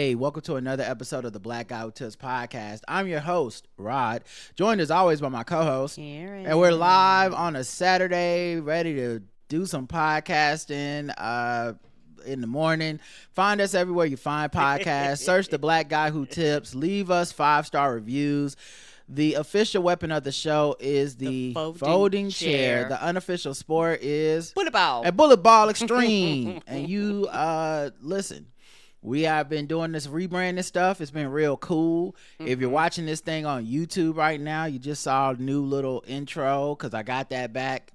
Hey, welcome to another episode of the Black Guy Who Tips podcast. I'm your host, Rod, joined as always by my co-host, Sharon. And we're live on a Saturday, ready to do some podcasting in the morning. Find us everywhere you find podcasts. Search the Black Guy Who Tips. Leave us 5-star reviews. The official weapon of the show is the folding chair. The unofficial sport is bullet ball. A bullet ball extreme. And you listen. We have been doing this rebranding stuff. It's been real cool. Mm-hmm. If you're watching this thing on YouTube right now, you just saw a new little intro because I got that back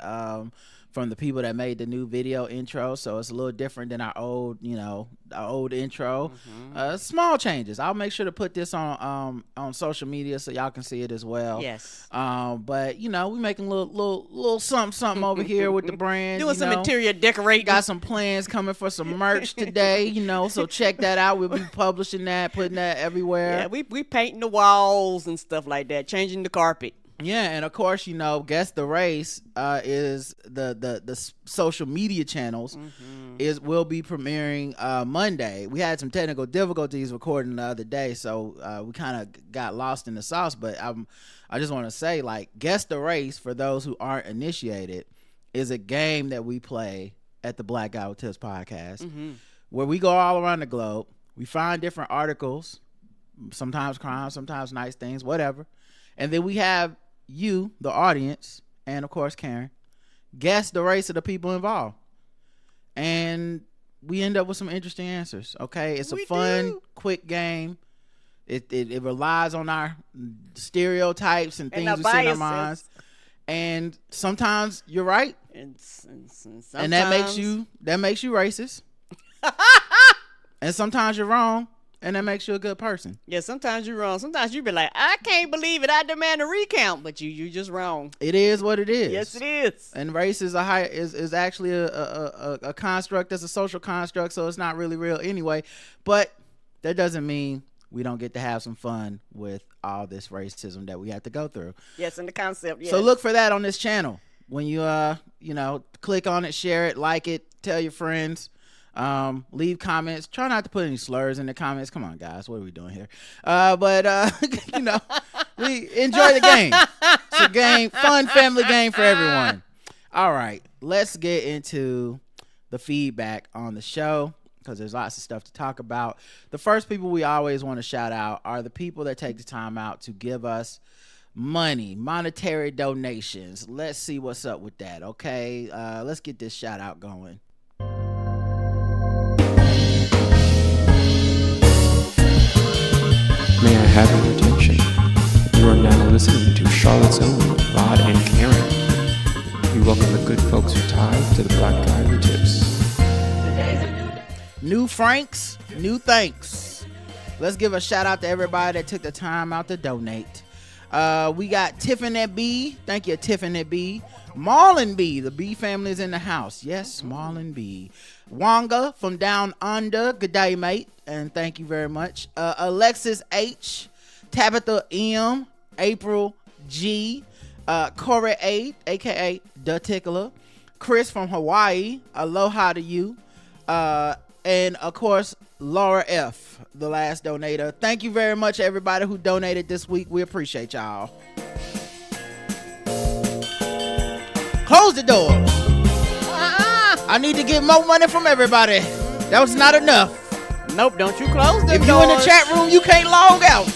from the people that made the new video intro. So it's a little different than our old intro. Mm-hmm. Small changes. I'll make sure to put this on social media so y'all can see it as well. Yes. But we making a little something over here with the brand. Doing some interior decorating. Got some plans coming for some merch today. So check that out. We'll be publishing that, putting that everywhere. Yeah, we painting the walls and stuff like that, changing the carpet. Yeah, and of course, Guess the Race is the social media channels will be premiering Monday. We had some technical difficulties recording the other day, so we kind of got lost in the sauce. But I just want to say, Guess the Race, for those who aren't initiated, is a game that we play at the Black Guy Who Tips podcast, where we go all around the globe. We find different articles, sometimes crime, sometimes nice things, whatever, and then we have you, the audience, and of course Karen, guess the race of the people involved, and we end up with some interesting answers. Okay, it's a fun, quick game. It relies on our stereotypes and things we see in our minds, and sometimes you're right, and that makes you racist, and sometimes you're wrong. And that makes you a good person. Yeah, sometimes you're wrong. Sometimes you be like, I can't believe it. I demand a recount, but you just wrong. It is what it is. Yes, it is. And race is is actually a construct. That's a social construct, so it's not really real anyway. But that doesn't mean we don't get to have some fun with all this racism that we have to go through. Yes, and the concept. Yes. So look for that on this channel. When you click on it, share it, like it, tell your friends. Leave comments. Try not to put any slurs in the comments. Come on, guys. What are we doing here? We enjoy the game. It's a game, fun family game for everyone. All right, let's get into the feedback on the show because there's lots of stuff to talk about. The first people we always want to shout out are the people that take the time out to give us money, monetary donations. Let's see what's up with that. Okay, let's get this shout out going. May I have your attention? You are now listening to Charlotte's own Rod and Karen. We welcome the good folks who tithe to the Black Guy Who Tips. New Franks, new thanks. Let's give a shout out to everybody that took the time out to donate. We got Tiffany B. Thank you, Tiffany B. Marlon B. The B family is in the house. Yes, Marlon B. Wonga from down under. Good day, mate. And thank you very much. Alexis H. Tabitha M. April G. Corey A. a.k.a. The Tickler. Chris from Hawaii. Aloha to you. And, of course, Laura F., the last donator. Thank you very much, everybody who donated this week. We appreciate y'all. Close the door. I need to get more money from everybody. That was not enough. Nope, don't you close the door. If you in the chat room, you can't log out.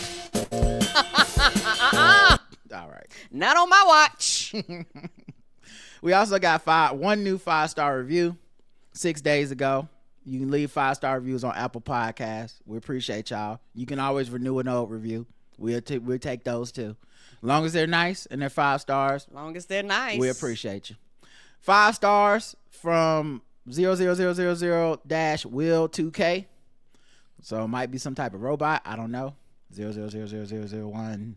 All right. Not on my watch. We also got one new 5-star review 6 days ago. You can leave 5-star reviews on Apple Podcasts. We appreciate y'all. You can always renew an old review. We'll take those too. As long as they're nice and they're 5 stars. As long as they're nice. We appreciate you. 5 stars from 00000-Will2K. So it might be some type of robot. I don't know. 0000001.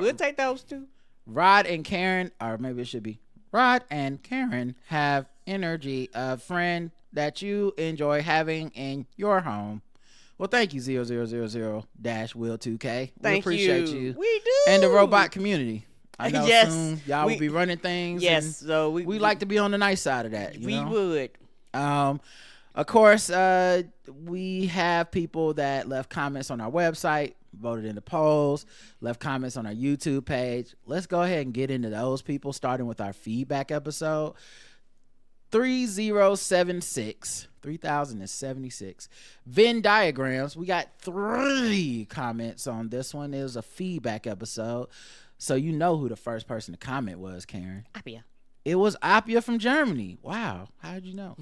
We'll take those too. Rod and Karen, or maybe it should be Rod and Karen have energy, a friend that you enjoy having in your home. Well, thank you, 00000-Will2K. We appreciate you. We do. And the robot community. I know yes, soon y'all will be running things. Yes, so we like to be on the nice side of that. We would. Of course, we have people that left comments on our website, voted in the polls, left comments on our YouTube page. Let's go ahead and get into those people, starting with our feedback episode. 3076 Venn diagrams. We got 3 comments on this one. It was a feedback episode, so you know who the first person to comment was, Karen. Appia. It was Appia from Germany. Wow, how did you know?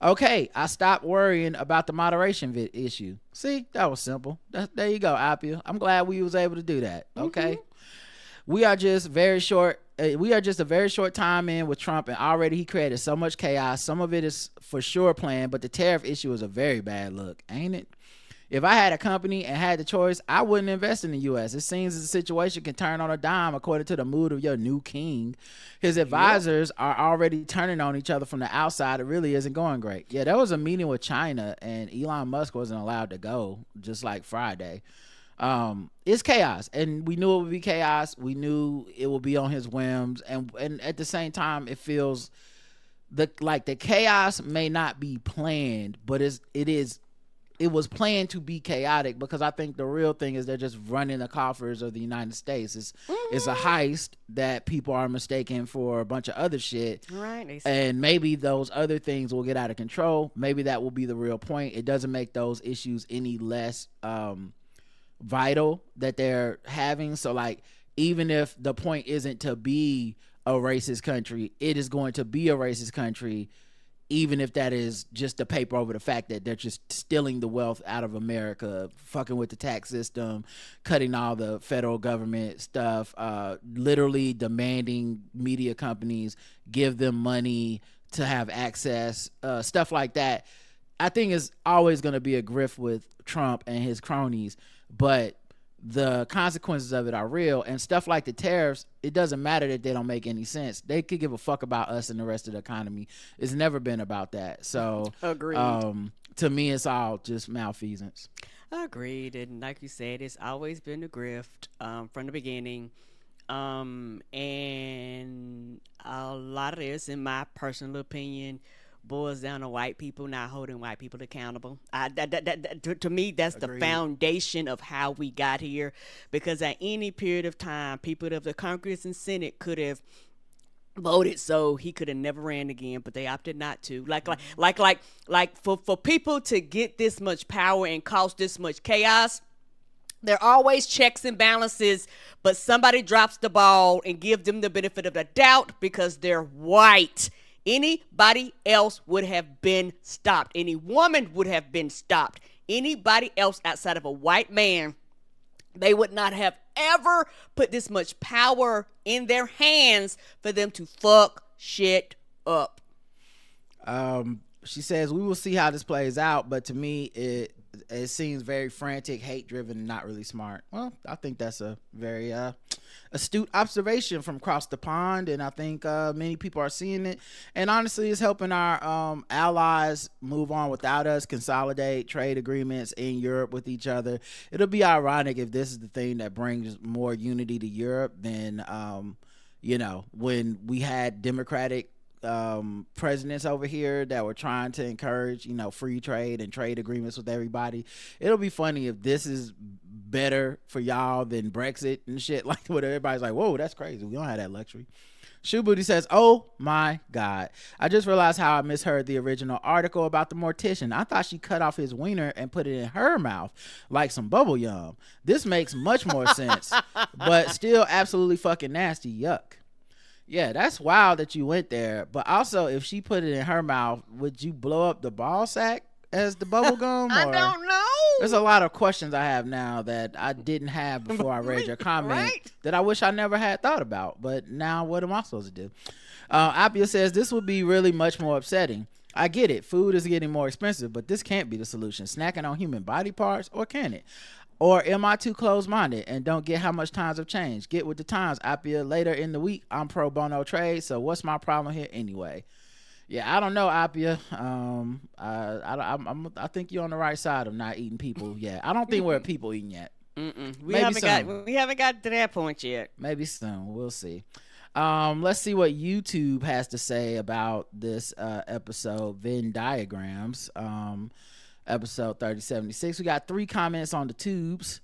Okay, I stopped worrying about the moderation issue. See, that was simple. There you go, Appia. I'm glad we was able to do that. Okay. We are just a very short time in with Trump, and already he created so much chaos. Some of it is for sure planned, but the tariff issue is a very bad look, ain't it? If I had a company and had the choice, I wouldn't invest in the U.S. It seems the situation can turn on a dime according to the mood of your new king. His advisors are already turning on each other from the outside. It really isn't going great. Yeah, there was a meeting with China, and Elon Musk wasn't allowed to go, just like Friday. It's chaos, and we knew it would be chaos. We knew it would be on his whims, and at the same time, it feels the chaos may not be planned, but it was planned to be chaotic, because I think the real thing is they're just running the coffers of the United States. It's a heist that people are mistaken for a bunch of other shit. Right. And maybe those other things will get out of control. Maybe that will be the real point. It doesn't make those issues any less vital that they're having. So like, even if the point isn't to be a racist country, it is going to be a racist country, even if that is just to paper over the fact that they're just stealing the wealth out of America, fucking with the tax system, cutting all the federal government stuff, literally demanding media companies give them money to have access, stuff like that. I think is always going to be a grift with Trump and his cronies, but the consequences of it are real. And stuff like the tariffs, it doesn't matter that they don't make any sense. They could give a fuck about us and the rest of the economy. It's never been about that. So agreed. To me, it's all just malfeasance. Agreed. And like you said, it's always been a grift from the beginning. And a lot of this, in my personal opinion, boils down to white people not holding white people accountable. To me, that's Agreed. The foundation of how we got here, because at any period of time, people of the Congress and Senate could have voted so he could have never ran again, but they opted not to. Like for people to get this much power and cause this much chaos, there are always checks and balances, but somebody drops the ball and give them the benefit of the doubt because they're white. Anybody else would have been stopped. Any woman would have been stopped. Anybody else outside of a white man, they would not have ever put this much power in their hands for them to fuck shit up. She says, we will see how this plays out, but to me, it seems very frantic, hate-driven, and not really smart. Well, I think that's a very astute observation from across the pond, and I think many people are seeing it. And honestly, it's helping our allies move on without us, consolidate trade agreements in Europe with each other. It'll be ironic if this is the thing that brings more unity to Europe than, when we had Democratic presidents over here that were trying to encourage free trade and trade agreements with everybody. It'll be funny if this is better for y'all than Brexit and shit, like what everybody's like, whoa, that's crazy, we don't have that luxury. Shoe Booty says, oh my god, I just realized how I misheard the original article about the mortician. I thought she cut off his wiener and put it in her mouth like some bubble yum. This makes much more sense, but still absolutely fucking nasty. Yuck. Yeah, that's wild that you went there. But also, if she put it in her mouth, would you blow up the ball sack as the bubble gum? I don't know. There's a lot of questions I have now that I didn't have before I read your comment, right? That I wish I never had thought about. But now what am I supposed to do? Appia says, this would be really much more upsetting. I get it. Food is getting more expensive, but this can't be the solution. Snacking on human body parts, or can it? Or am I too close-minded and don't get how much times have changed? Get with the times, Appia. Later in the week, I'm pro bono trade, so what's my problem here anyway? Yeah, I don't know, Appia. I think you're on the right side of not eating people yet. I don't think we're people eating yet. We haven't got to that point yet. Maybe soon. We'll see. Let's see what YouTube has to say about this episode, Venn diagrams. Episode 3076. We got 3 comments on the tubes.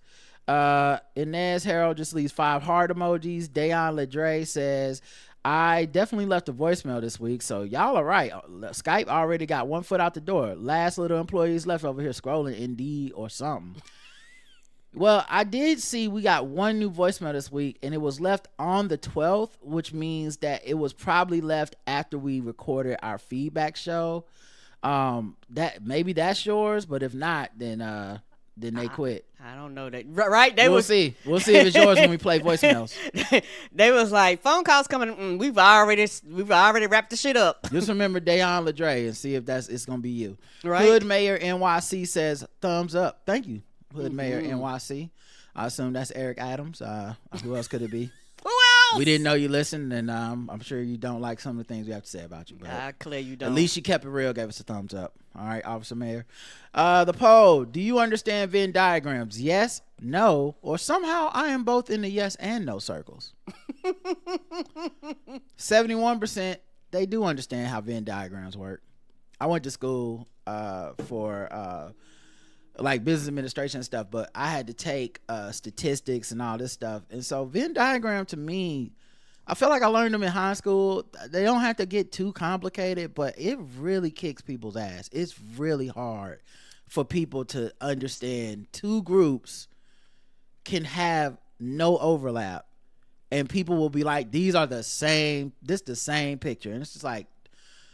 Inez Harold just leaves 5 heart emojis. Dayon Ledre says, I definitely left a voicemail this week, so y'all are right. Skype already got 1 foot out the door. Last little employees left over here scrolling Indeed or something. Well, I did see we got 1 new voicemail this week, and it was left on the 12th, which means that it was probably left after we recorded our feedback show. That maybe that's yours, but if not, then they quit. I don't know that. Right? We'll see if it's yours when we play voicemails. They was like, phone calls coming. We've already wrapped the shit up. Just remember Dayon Ledre and see if it's gonna be you. Right. Hood Mayor NYC says thumbs up. Thank you, Hood Mayor NYC. I assume that's Eric Adams. Who else could it be? Who else? We didn't know you listened, and I'm sure you don't like some of the things we have to say about you. But clear you don't. at least you kept it real, gave us a thumbs up. All right, Officer Mayor. The poll, do you understand Venn diagrams? Yes, no, or somehow I am both in the yes and no circles. 71%, they do understand how Venn diagrams work. I went to school for like business administration and stuff, but I had to take statistics and all this stuff. And so Venn diagram to me, I feel like I learned them in high school. They don't have to get too complicated, but it really kicks people's ass. It's really hard for people to understand 2 groups can have no overlap, and people will be like, these are the same picture. And it's just like,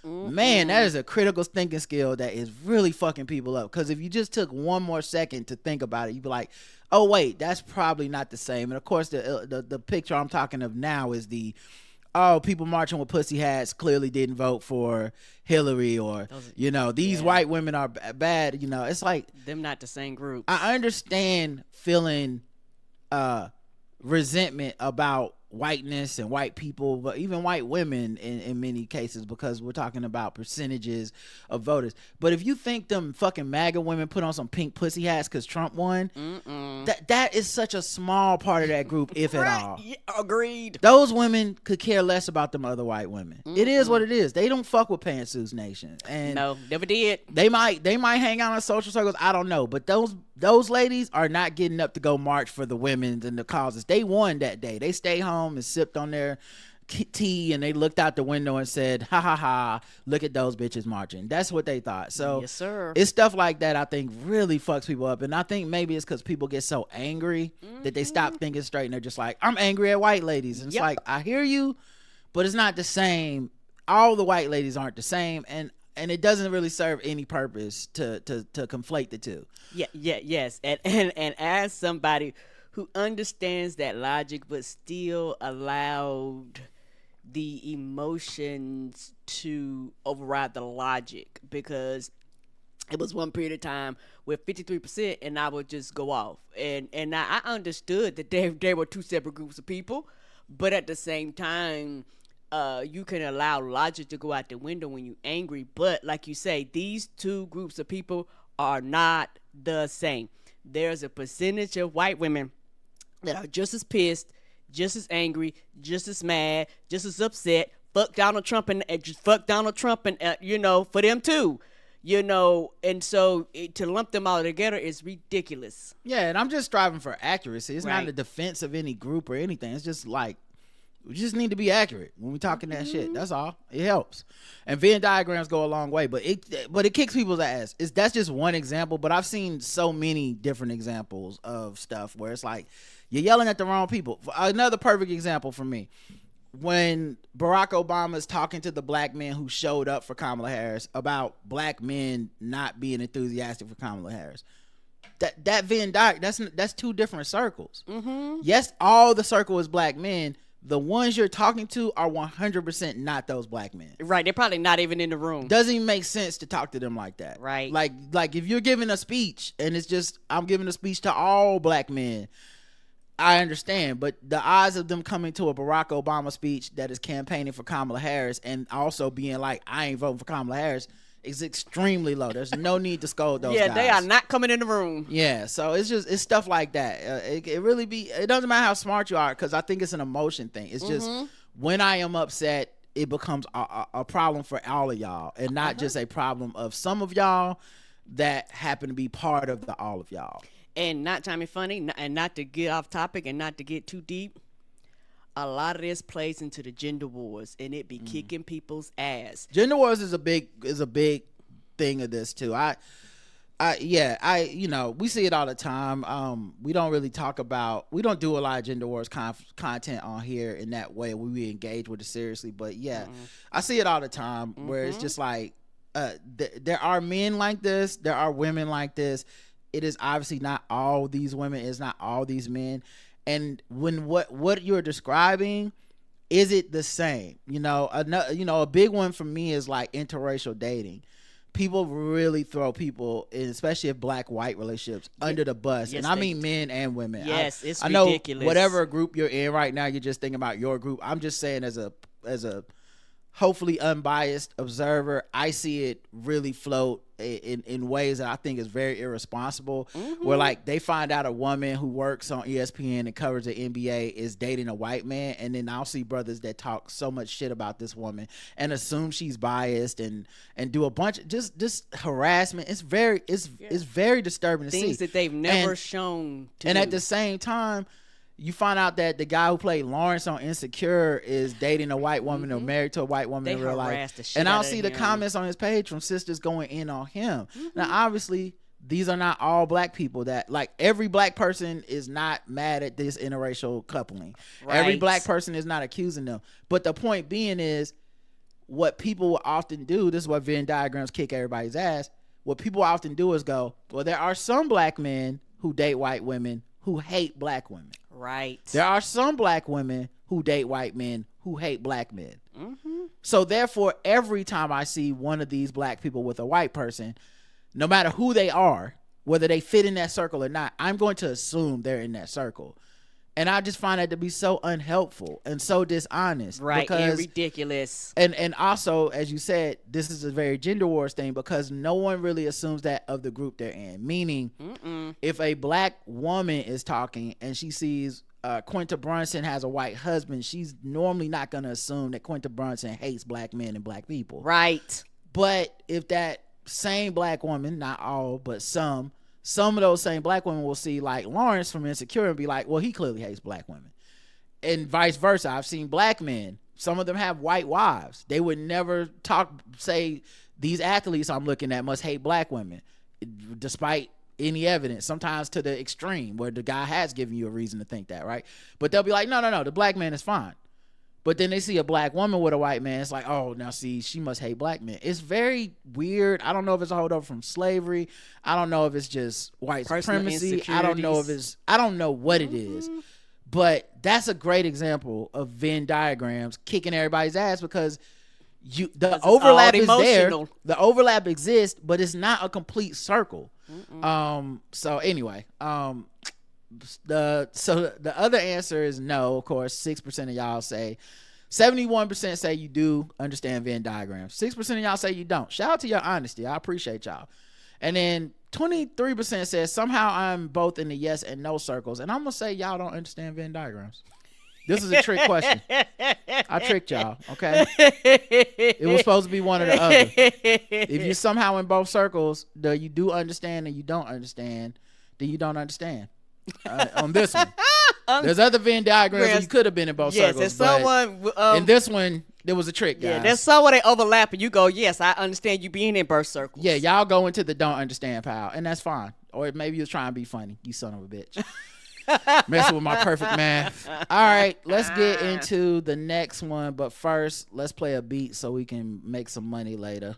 man, that is a critical thinking skill that is really fucking people up. Because if you just took 1 more second to think about it, you'd be like, oh wait, that's probably not the same. And of course, the picture I'm talking of now is people marching with pussy hats clearly didn't vote for Hillary, or these white women are bad. It's like them not the same group. I understand feeling resentment about whiteness and white people, but even white women in many cases, because we're talking about percentages of voters. But if you think them fucking MAGA women put on some pink pussy hats because Trump won, that is such a small part of that group, if at all. Yeah, agreed. Those women could care less about them other white women. It is what it is. They don't fuck with Pantsuits Nation. And no, never did. They might hang out in social circles. I don't know, but those ladies are not getting up to go march for the women and the causes. They won that day. They stayed home and sipped on their tea, and they looked out the window and said, ha ha ha, look at those bitches marching. That's what they thought. So yes, sir. It's stuff like that I think really fucks people up. And I think maybe it's because people get so angry that they stop thinking straight, and they're just like, I'm angry at white ladies. And it's like, I hear you, but it's not the same. All the white ladies aren't the same, and it doesn't really serve any purpose to conflate the two. Yes. And as somebody who understands that logic but still allowed the emotions to override the logic, because it was one period of time with 53% and I would just go off. And I understood that there were 2 separate groups of people, but at the same time, you can allow logic to go out the window when you're angry. But like you say, these 2 groups of people are not the same. There's a percentage of white women that are just as pissed, just as angry, just as mad, just as upset. Fuck Donald Trump and for them too. And so to lump them all together is ridiculous. Yeah, and I'm just striving for accuracy. It's right. not a defense of any group or anything. It's just like, we just need to be accurate when we talking that shit. That's all. It helps. And Venn diagrams go a long way, but it kicks people's ass. That's just one example, but I've seen so many different examples of stuff where it's like, you're yelling at the wrong people. Another perfect example for me, when Barack Obama is talking to the black men who showed up for Kamala Harris about black men not being enthusiastic for Kamala Harris. That Venn diagram, that's 2 different circles. Yes, all the circle is black men. The ones you're talking to are 100% not those black men. Right, they're probably not even in the room. Doesn't even make sense to talk to them like that. Right. Like if you're giving a speech and it's just, I'm giving a speech to all black men, I understand, but the odds of them coming to a Barack Obama speech that is campaigning for Kamala Harris and also being like, I ain't voting for Kamala Harris, is extremely low. There's no need to scold those guys. Yeah, they are not coming in the room. Yeah, so it's stuff like that. It really it doesn't matter how smart you are, because I think it's an emotion thing. It's just when I am upset, it becomes a problem for all of y'all, and not just a problem of some of y'all that happen to be part of the all of y'all. And not trying to be funny, and not to get off topic and not to get too deep, a lot of this plays into the gender wars, and it be kicking people's ass. Gender wars is a big thing of this too. We see it all the time. We don't really we don't do a lot of gender wars content on here in that way. We engage with it seriously, but I see it all the time where it's just like, there are men like this, there are women like this. It is obviously not all these women, it's not all these men. And when what you're describing, is it the same? A big one for me is like interracial dating. People really throw people, especially if black-white relationships, under the bus. Yes, and I mean men and women. Yes, it's I ridiculous. know whatever group you're in right now, you're just thinking about your group. I'm just saying as a hopefully unbiased observer, I see it really float in ways that I think is very irresponsible. Where like they find out a woman who works on ESPN and covers the NBA is dating a white man, and then I'll see brothers that talk so much shit about this woman and assume she's biased and do a bunch of just harassment. It's very disturbing to see things that they've never shown to and do. At the same time, you find out that the guy who played Lawrence on Insecure is dating a white woman or married to a white woman in real life. And I'll see the comments on his page from sisters going in on him. Now, obviously, these are not all black people that, like, every black person is not mad at this interracial coupling. Right. Every black person is not accusing them. But the point being is, what people will often do, this is what Venn diagrams kick everybody's ass, what people often do is go, well, there are some black men who date white women who hate black women. Right. There are some black women who date white men who hate black men. So therefore, every time I see one of these black people with a white person, no matter who they are, whether they fit in that circle or not, I'm going to assume they're in that circle. And I just find that to be so unhelpful and so dishonest. Right, and ridiculous. And also, as you said, this is a very gender wars thing because no one really assumes that of the group they're in. Meaning, if a black woman is talking and she sees Quinta Brunson has a white husband, she's normally not going to assume that Quinta Brunson hates black men and black people. Right. But if that same black woman, not all, but some of those same black women will see like Lawrence from Insecure and be like, well, he clearly hates black women. And vice versa. I've seen black men, some of them have white wives. They would never say these athletes I'm looking at must hate black women, despite any evidence, sometimes to the extreme where the guy has given you a reason to think that, right? But they'll be like, no, the black man is fine. But then they see a black woman with a white man. It's like, oh, now see, she must hate black men. It's very weird. I don't know if it's a holdover from slavery. I don't know if it's just white supremacy. I don't know what it is. But that's a great example of Venn diagrams kicking everybody's ass because the overlap is there. The overlap exists, but it's not a complete circle. So anyway, the other answer is no. Of course, 6% of y'all say. 71% say you do understand Venn diagrams. 6% of y'all say you don't. Shout out to your honesty. I appreciate y'all. And then 23% says somehow I'm both in the yes and no circles. And I'm gonna say y'all don't understand Venn diagrams. This is a trick question. I tricked y'all. Okay, it was supposed to be one or the other. If you're somehow in both circles, you do understand and you don't understand, then you don't understand. On this one, there's other Venn diagrams where you could have been in both circles. Yes, someone. In this one, there was a trick, guys. Yeah, there's somewhere they overlap, and you go, yes, I understand you being in both circles. Yeah, y'all go into the don't understand pile, and that's fine. Or maybe you're trying to be funny, you son of a bitch. Messing with my perfect math. All right, let's get into the next one. But first, let's play a beat so we can make some money later.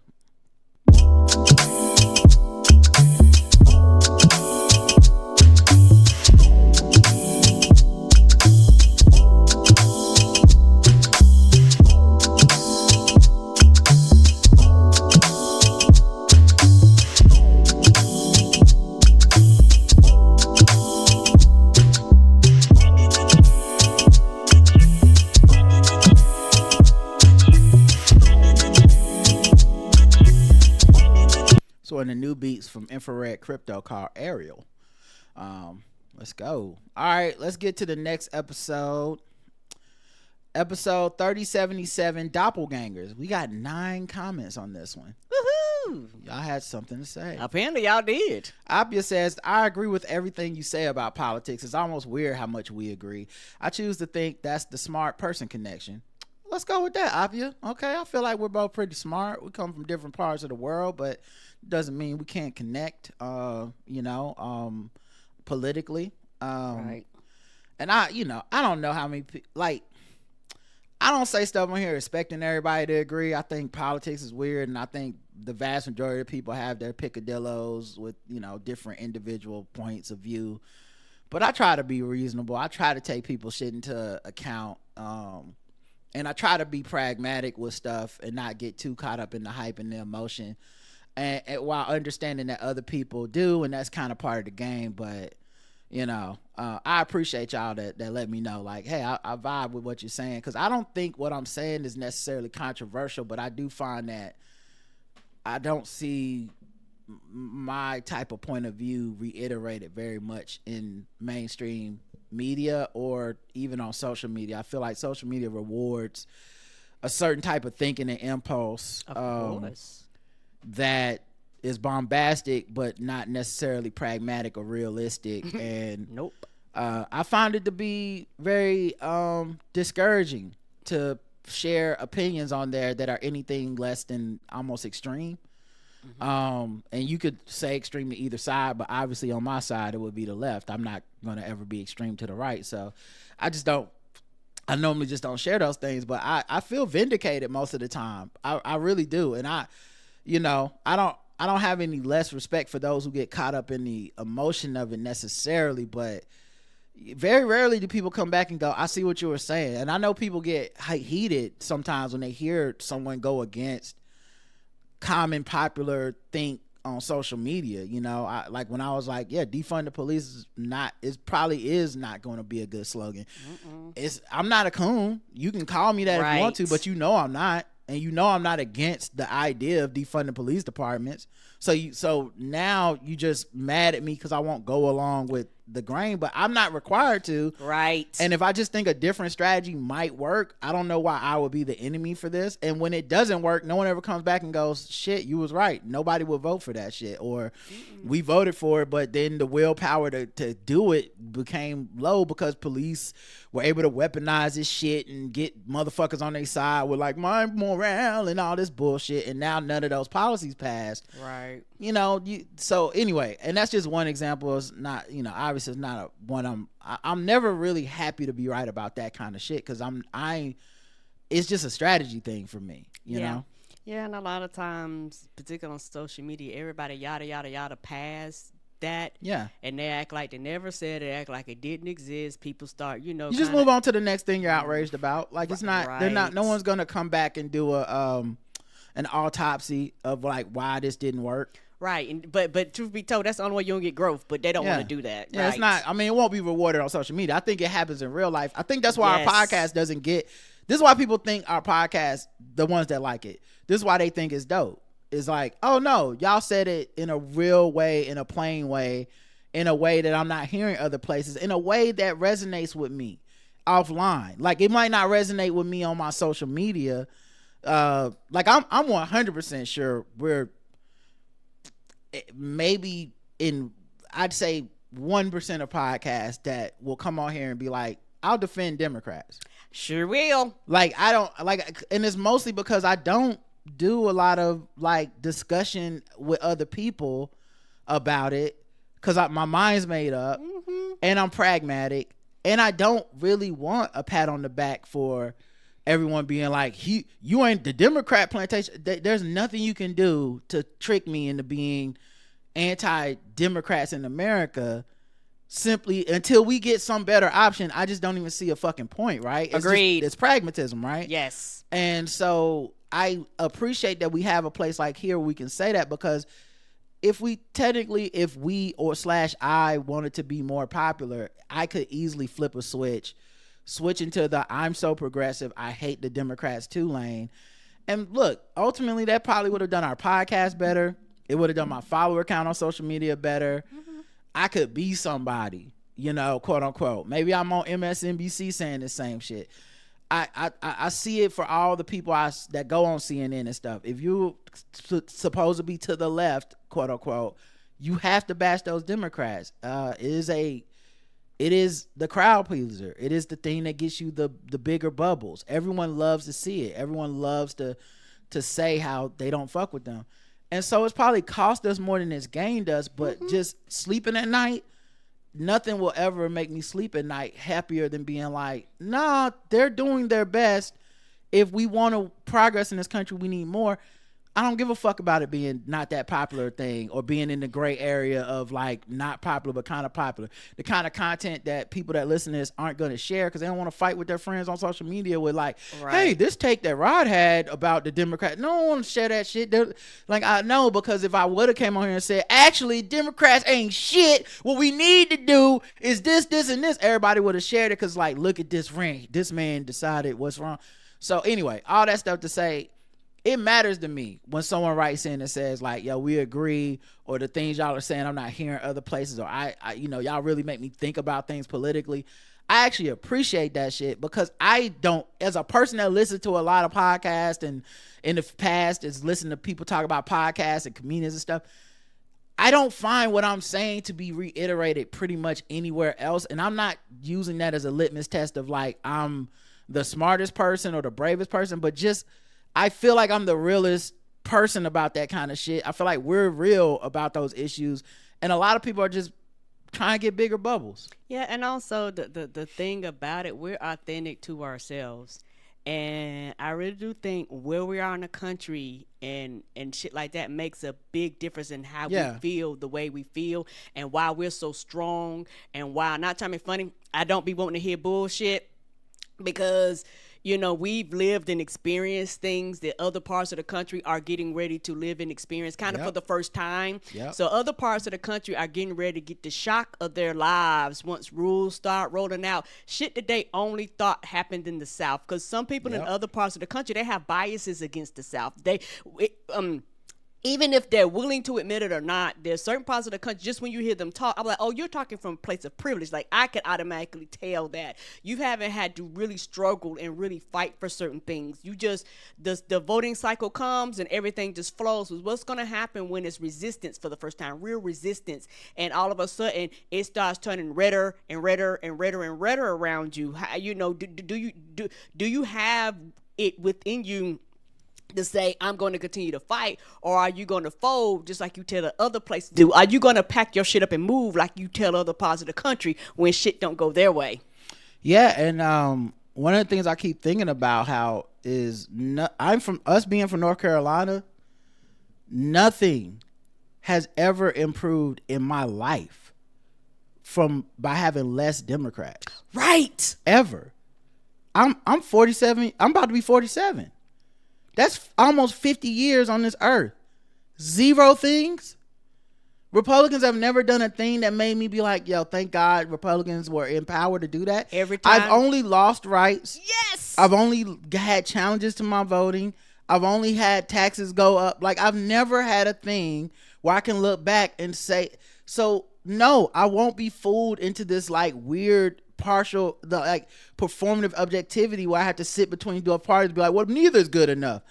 The new beats from Infrared Crypto called Ariel. Let's go. All right, let's get to the next episode. Episode 3077, Doppelgangers. We got 9 comments on this one. Woohoo! Y'all had something to say. Apparently y'all did. Apia says, I agree with everything you say about politics. It's almost weird how much we agree. I choose to think that's the smart person connection. Let's go with that, Apia. Okay, I feel like we're both pretty smart. We come from different parts of the world, but doesn't mean we can't connect, politically. Right. And I don't know how many I don't say stuff on here expecting everybody to agree. I think politics is weird, and I think the vast majority of people have their picadillos with, different individual points of view. But I try to be reasonable. I try to take people's shit into account. And I try to be pragmatic with stuff and not get too caught up in the hype and the emotion. And while understanding that other people do, and that's kind of part of the game. But, I appreciate y'all that let me know, like, hey, I vibe with what you're saying. Because I don't think what I'm saying is necessarily controversial, but I do find that I don't see my type of point of view reiterated very much in mainstream media or even on social media. I feel like social media rewards a certain type of thinking and impulse that is bombastic but not necessarily pragmatic or realistic. And Nope. I find it to be very discouraging to share opinions on there that are anything less than almost extreme. And you could say extreme to either side, but obviously on my side it would be the left. I'm not going to ever be extreme to the right. So I normally just don't share those things, but I feel vindicated most of the time. I really do. And I don't have any less respect for those who get caught up in the emotion of it necessarily, but very rarely do people come back and go, I see what you were saying. And I know people get heated sometimes when they hear someone go against common popular think on social media. I like when I was like, defund the police probably is not going to be a good slogan. I'm not a coon. You can call me that if you want to, but I'm not. And I'm not against the idea of defunding police departments. So now you just mad at me because I won't go along with the grain, but I'm not required to. Right. And if I just think a different strategy might work, I don't know why I would be the enemy for this. And when it doesn't work, no one ever comes back and goes, shit, you was right. Nobody would vote for that shit. Or we voted for it, but then the willpower to do it became low because police were able to weaponize this shit and get motherfuckers on their side with like my morale and all this bullshit. And now none of those policies passed. Right. So anyway, and that's just one example. It's not, obviously it's not one I'm never really happy to be right about that kind of shit because it's just a strategy thing for me, you know? Yeah, and a lot of times, particularly on social media, everybody yada yada yada past that. Yeah. And they act like they never said it, act like it didn't exist. People start, you just move on to the next thing you're outraged about. Like it's not no one's gonna come back and do an autopsy of like why this didn't work. Right, and but truth be told, that's the only way you don't get growth. But they don't want to do that. Yeah, It's not. I mean, it won't be rewarded on social media. I think it happens in real life. I think that's why our podcast doesn't get. This is why people think our podcast, the ones that like it, this is why they think it's dope. It's like, oh no, y'all said it in a real way, in a plain way, in a way that I'm not hearing other places, in a way that resonates with me offline. Like it might not resonate with me on my social media. Like I'm 100% sure we're maybe I'd say 1% of podcasts that will come on here and be like, I'll defend Democrats. Sure will. Like I don't like, and it's mostly because I don't do a lot of like discussion with other people about it because my mind's made up and I'm pragmatic and I don't really want a pat on the back for everyone being like, you ain't the Democrat plantation. There's nothing you can do to trick me into being anti-Democrats in America. Simply until we get some better option, I just don't even see a fucking point, right? Agreed. It's pragmatism, right? Yes. And so I appreciate that we have a place like here where we can say that, because if we or I wanted to be more popular, I could easily flip a switch into the I'm so progressive, I hate the Democrats too lane. And look, ultimately that probably would have done our podcast better. It would have done my follower count on social media better. I could be somebody, quote unquote. Maybe I'm on MSNBC saying the same shit. I see it for all the people that go on CNN and stuff. If you supposed to be to the left, quote unquote, you have to bash those Democrats. It is the crowd pleaser. It is the thing that gets you the bigger bubbles. Everyone loves to see it. Everyone loves to say how they don't fuck with them. And so it's probably cost us more than it's gained us, but just sleeping at night, nothing will ever make me sleep at night happier than being like, nah, they're doing their best. If we want to progress in this country, we need more. I don't give a fuck about it being not that popular thing or being in the gray area of like not popular but kind of popular. The kind of content that people that listen to this aren't going to share because they don't want to fight with their friends on social media with like, hey, this take that Rod had about the Democrats. No one wants to share that shit. Like, I know, because if I would have came on here and said, actually, Democrats ain't shit. What we need to do is this, and this. Everybody would have shared it because like, look at this ring. This man decided what's wrong. So anyway, all that stuff to say, it matters to me when someone writes in and says like, yo, we agree, or the things y'all are saying I'm not hearing other places, or I y'all really make me think about things politically. I actually appreciate that shit because I don't, as a person that listens to a lot of podcasts and in the past is listening to people talk about podcasts and comedians and stuff, I don't find what I'm saying to be reiterated pretty much anywhere else. And I'm not using that as a litmus test of like, I'm the smartest person or the bravest person, but just, I feel like I'm the realest person about that kind of shit. I feel like we're real about those issues, and a lot of people are just trying to get bigger bubbles. Yeah, and also the thing about it, we're authentic to ourselves, and I really do think where we are in the country and shit like that makes a big difference in how we feel, the way we feel, and why we're so strong, and why, not trying to be funny, I don't be wanting to hear bullshit because, you know, we've lived and experienced things that other parts of the country are getting ready to live and experience kind of for the first time. So other parts of the country are getting ready to get the shock of their lives once rules start rolling out. Shit that they only thought happened in the South. Because some people in other parts of the country, they have biases against the South. Even if they're willing to admit it or not, there's certain parts of the country, just when you hear them talk, I'm like, oh, you're talking from a place of privilege. Like, I can automatically tell that. You haven't had to really struggle and really fight for certain things. You just, the voting cycle comes and everything just flows. What's going to happen when it's resistance for the first time, real resistance, and all of a sudden it starts turning redder and redder and redder and redder around you? How, you know, do you have it within you to say, I'm going to continue to fight, or are you going to fold just like you tell the other place to do? Are you going to pack your shit up and move like you tell other parts of the country when shit don't go their way? Yeah, and one of the things I keep thinking about how is being from North Carolina, nothing has ever improved in my life by having less Democrats. Right. Ever. I'm 47. I'm about to be 47. That's almost 50 years on this earth. Zero things. Republicans have never done a thing that made me be like, yo, thank God Republicans were in power to do that. Every time. I've only lost rights. Yes. I've only had challenges to my voting. I've only had taxes go up. Like, I've never had a thing where I can look back and say, so no, I won't be fooled into this like weird partial, the like performative objectivity where I have to sit between two parties and be like, well, neither is good enough.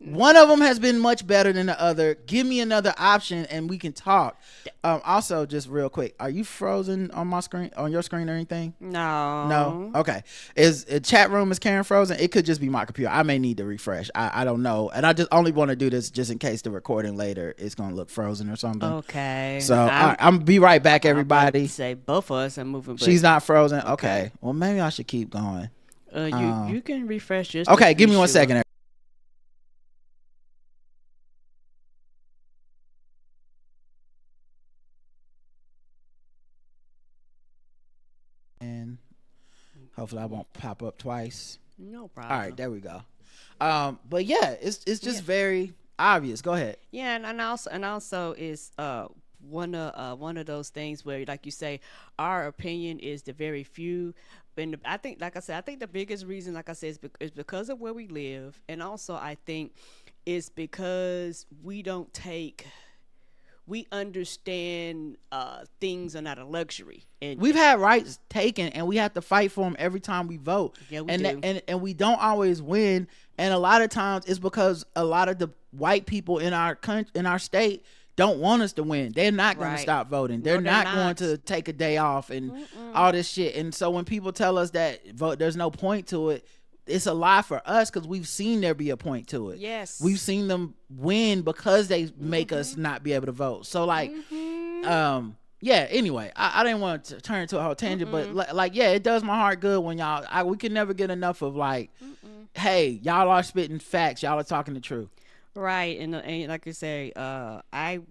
One of them has been much better than the other. Give me another option and we can talk. Also, just real quick, are you frozen on my screen, on your screen or anything? No. Okay. Is chat room, is Karen frozen? It could just be my computer. I may need to refresh. I don't know. And I just only want to do this just in case the recording later is going to look frozen or something. Okay. So I'm be right back, everybody. Say both of us are moving. She's not frozen. Okay. Well, maybe I should keep going. You can refresh just. Okay. Give me 1 second. Hopefully I won't pop up twice. No problem. All right, there we go. But yeah, it's just very obvious. Go ahead. Yeah, and also is one of those things where, like you say, our opinion is the very few. And I think, like I said, I think the biggest reason, like I said, is because of where we live, and also I think it's because we don't take we understand things are not a luxury. And we've had rights taken, and we have to fight for them every time we vote. Yeah, we and do. And we don't always win. And a lot of times it's because a lot of the white people in our country, in our state, don't want us to win. They're not going to stop voting. They're not going to take a day off and all this shit. And so when people tell us that vote, there's no point to it, it's a lie for us, because we've seen there be a point to it. Yes. We've seen them win because they make us not be able to vote. So like, yeah, anyway, I didn't want to turn into a whole tangent, but like, yeah, it does my heart good when we can never get enough of like, hey, y'all are spitting facts. Y'all are talking the truth. Right. And like you say, and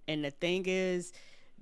the thing is,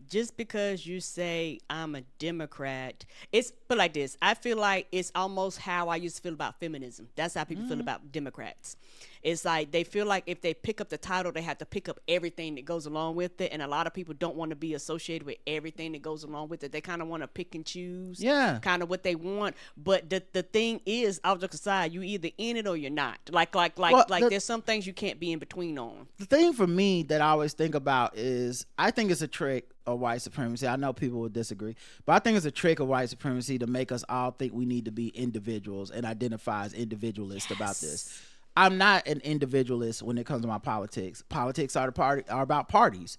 just because you say I'm a Democrat, it's but like this. I feel like it's almost how I used to feel about feminism. That's how people feel about Democrats. It's like they feel like if they pick up the title, they have to pick up everything that goes along with it. And a lot of people don't want to be associated with everything that goes along with it. They kind of want to pick and choose kind of what they want. But the thing is, I'll just decide, you either in it or you're not. Like there's some things you can't be in between on. The thing for me that I always think about is, I think it's a trick of white supremacy. I know people would disagree, but I think it's a trick of white supremacy to make us all think we need to be individuals and identify as individualists about this. I'm not an individualist when it comes to my politics. Politics are about parties.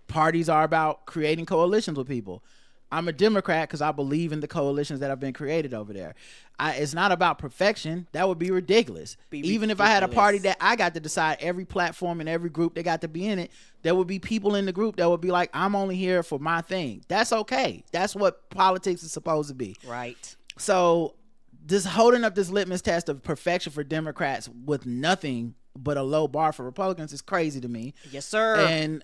Parties are about creating coalitions with people. I'm a Democrat because I believe in the coalitions that have been created over there. It's not about perfection. That would be ridiculous. Even if I had a party that I got to decide every platform and every group that got to be in it, there would be people in the group that would be like, I'm only here for my thing. That's okay. That's what politics is supposed to be. Right. So just holding up this litmus test of perfection for Democrats with nothing but a low bar for Republicans is crazy to me. Yes, sir.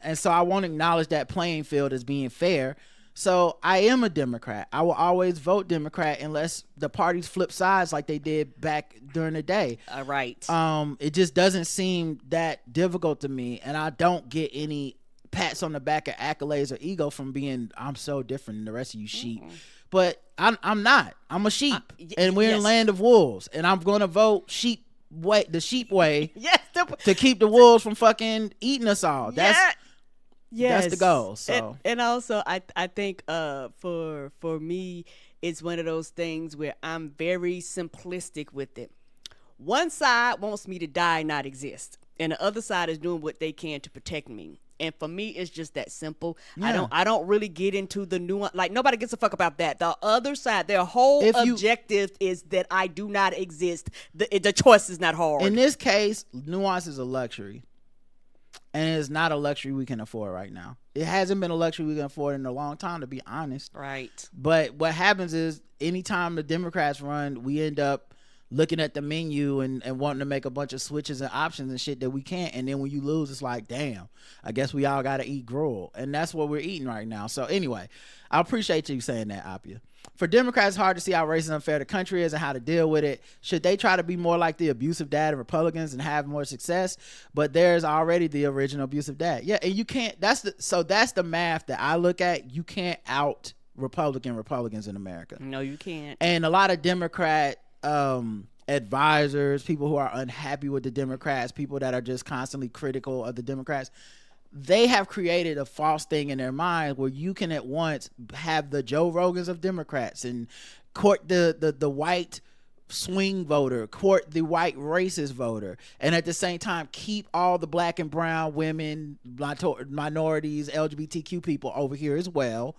And so I won't acknowledge that playing field as being fair. So I am a Democrat. I will always vote Democrat unless the parties flip sides like they did back during the day. Right. It just doesn't seem that difficult to me, and I don't get any pats on the back or accolades or ego from being, I'm so different than the rest of you sheep. But I'm not. I'm a sheep, and we're in land of wolves, and I'm going to vote the sheep way to keep the wolves from fucking eating us all. That's the goal. So and also I think for me, it's one of those things where I'm very simplistic with it. One side wants me to die and not exist, and the other side is doing what they can to protect me. And for me, it's just that simple. Yeah. I don't really get into the nuance. Like, nobody gives a fuck about that. The other side, their whole objective is that I do not exist. The choice is not hard. In this case, nuance is a luxury. And it's not a luxury we can afford right now. It hasn't been a luxury we can afford in a long time, to be honest. Right. But what happens is, anytime the Democrats run, we end up looking at the menu and wanting to make a bunch of switches and options and shit that we can't. And then when you lose, it's like, damn, I guess we all got to eat gruel. And that's what we're eating right now. So anyway, I appreciate you saying that, Apia. For Democrats, it's hard to see how racist and unfair the country is and how to deal with it. Should they try to be more like the abusive dad of Republicans and have more success? But there's already the original abusive dad. Yeah, and you can't. That's the math that I look at. You can't out Republicans in America. No, you can't. And a lot of Democrat advisors, people who are unhappy with the Democrats, people that are just constantly critical of the Democrats, they have created a false thing in their mind where you can at once have the Joe Rogans of Democrats and court the white swing voter, court the white racist voter, and at the same time keep all the black and brown women, minorities, LGBTQ people over here as well.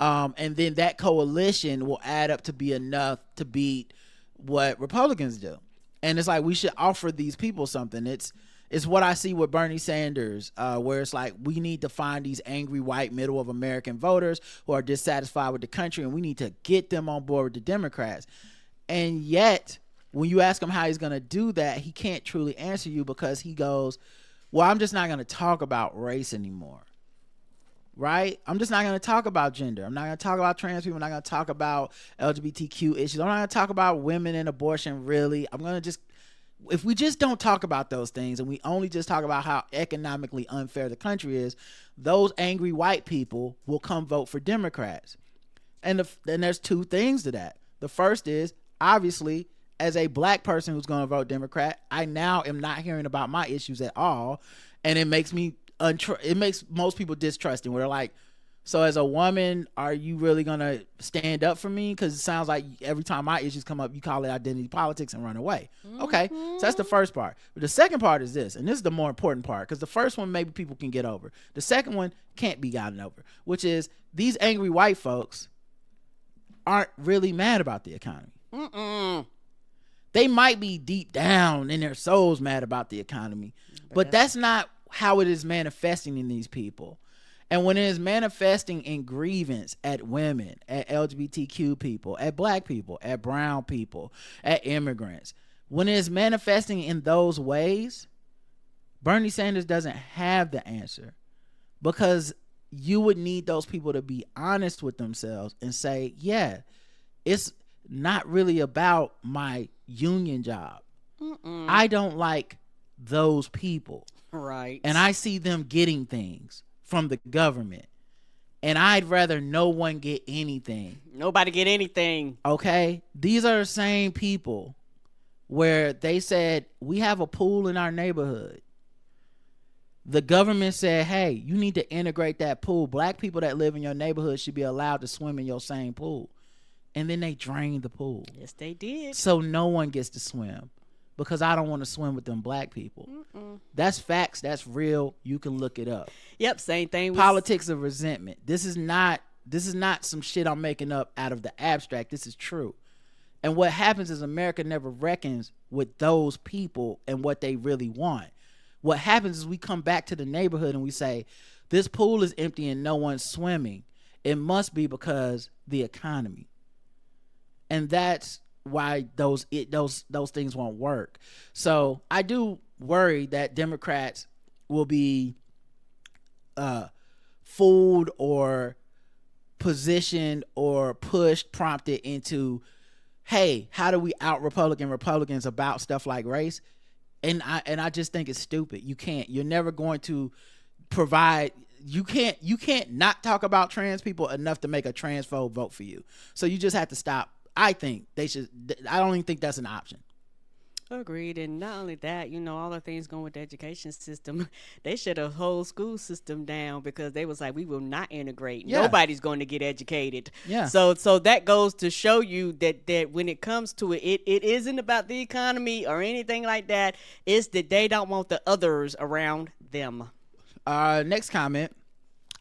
And then that coalition will add up to be enough to beat what Republicans do. And it's like, we should offer these people something. It's what I see with Bernie Sanders, where it's like, we need to find these angry white middle of American voters who are dissatisfied with the country, and we need to get them on board with the Democrats. And yet, when you ask him how he's going to do that, he can't truly answer you, because he goes, well, I'm just not going to talk about race anymore. Right? I'm just not going to talk about gender. I'm not going to talk about trans people. I'm not going to talk about LGBTQ issues. I'm not going to talk about women and abortion, really. I'm going to just, if we just don't talk about those things and we only just talk about how economically unfair the country is, those angry white people will come vote for Democrats. And then there's two things to that. The first is, obviously, as a black person who's going to vote Democrat, I now am not hearing about my issues at all. And it makes me it makes most people distrusting, where they're like, so as a woman, are you really gonna stand up for me? Because it sounds like every time my issues come up, you call it identity politics and run away. Okay, so that's the first part. But the second part is this, and this is the more important part, because the first one maybe people can get over. The second one can't be gotten over, which is these angry white folks aren't really mad about the economy. They might be deep down in their souls mad about the economy, but that's not how it is manifesting in these people. And when it is manifesting in grievance at women, at LGBTQ people, at black people, at brown people, at immigrants, when it is manifesting in those ways, Bernie Sanders doesn't have the answer, because you would need those people to be honest with themselves and say, yeah, it's not really about my union job. I don't like those people. Right. And I see them getting things from the government, and I'd rather no one get anything. Nobody get anything. Okay, these are the same people where they said, we have a pool in our neighborhood. The government said, hey, you need to integrate that pool. Black people that live in your neighborhood should be allowed to swim in your same pool. And then they drained the pool. Yes, they did. So no one gets to swim, because I don't want to swim with them black people. That's facts. That's real. You can look it up. Yep, same thing. Politics of resentment. This is not some shit I'm making up out of the abstract. This is true. And what happens is America never reckons with those people and what they really want. What happens is we come back to the neighborhood and we say, this pool is empty and no one's swimming. It must be because the economy. And that's why those things won't work. So I do worry that Democrats will be fooled or positioned or pushed, prompted into, hey, how do we out Republicans about stuff like race? And I just think it's stupid. You're never going to provide. You can't not talk about trans people enough to make a transphobe vote for you. So you just have to stop. I think they should. I don't even think that's an option. Agreed. And not only that, all the things going with the education system, they shut a whole school system down because they was like, we will not integrate. Yeah. Nobody's going to get educated. Yeah. So that goes to show you that when it comes to it isn't about the economy or anything like that. It's that they don't want the others around them. Next comment.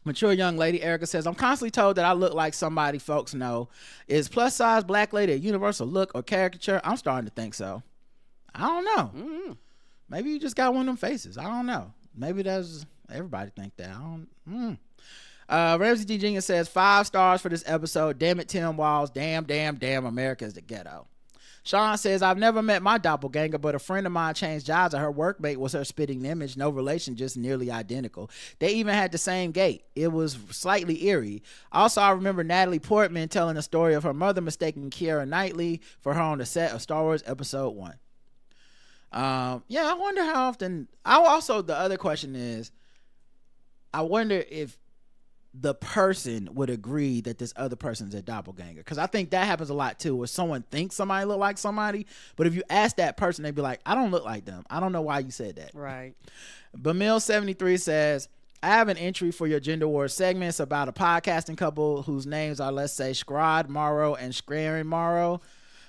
Mature young lady Erica says, I'm constantly told that I look like somebody folks know. Is plus size black lady a universal look or caricature? I'm starting to think so. I don't know. Maybe you just got one of them faces. I don't know. Maybe that's everybody think that. Ramsey G. Genius says 5 stars for this episode. Damn it, Tim Walls. Damn, America is the ghetto. Sean says, I've never met my doppelganger, but a friend of mine changed jobs and her workmate was her spitting image. No relation, just nearly identical. They even had the same gait. It was slightly eerie. Also, I remember Natalie Portman telling a story of her mother mistaking Keira Knightley for her on the set of Star Wars Episode 1. I wonder how often. The other question is, I wonder if the person would agree that this other person's a doppelganger, because I think that happens a lot too, where someone thinks somebody look like somebody, but if you ask that person, they'd be like, I don't look like them. I don't know why you said that. Right. Bamil73 says, I have an entry for your Gender Wars segments about a podcasting couple whose names are, let's say, Scrod Morrow and Sharon Morrow.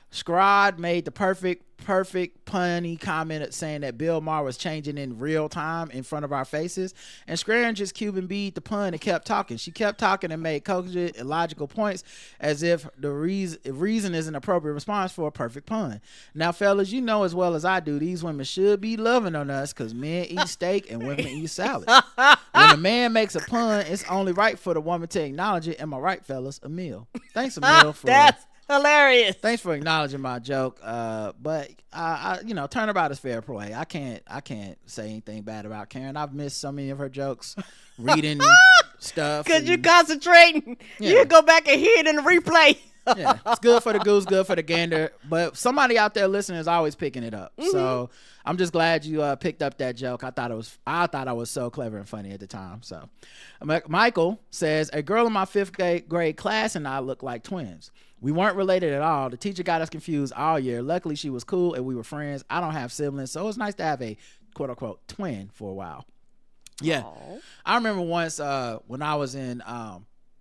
Scrod made the perfect punny comment saying that Bill Maher was changing in real time in front of our faces, and Sharon just Cuban beat the pun and kept talking. She kept talking and made cogent and logical points as if the reason is an appropriate response for a perfect pun. Now, fellas, you know as well as I do, these women should be loving on us because men eat steak and women eat salad. When a man makes a pun, it's only right for the woman to acknowledge it. Am I right, fellas? Emil. Thanks, Emil, for hilarious. Thanks for acknowledging my joke. But I turnabout is fair play. I can't say anything bad about Karen. I've missed so many of her jokes reading stuff. Because you're concentrating. Yeah. You go back and hear it in the replay. Yeah, it's good for the goose, good for the gander. But somebody out there listening is always picking it up. Mm-hmm. So I'm just glad you picked up that joke. I thought I was so clever and funny at the time. So Michael says, a girl in my 5th grade class and I look like twins. We weren't related at all. The teacher got us confused all year. Luckily, she was cool and we were friends. I don't have siblings, so it's nice to have a quote-unquote twin for a while. Yeah. Aww. I remember once when I was in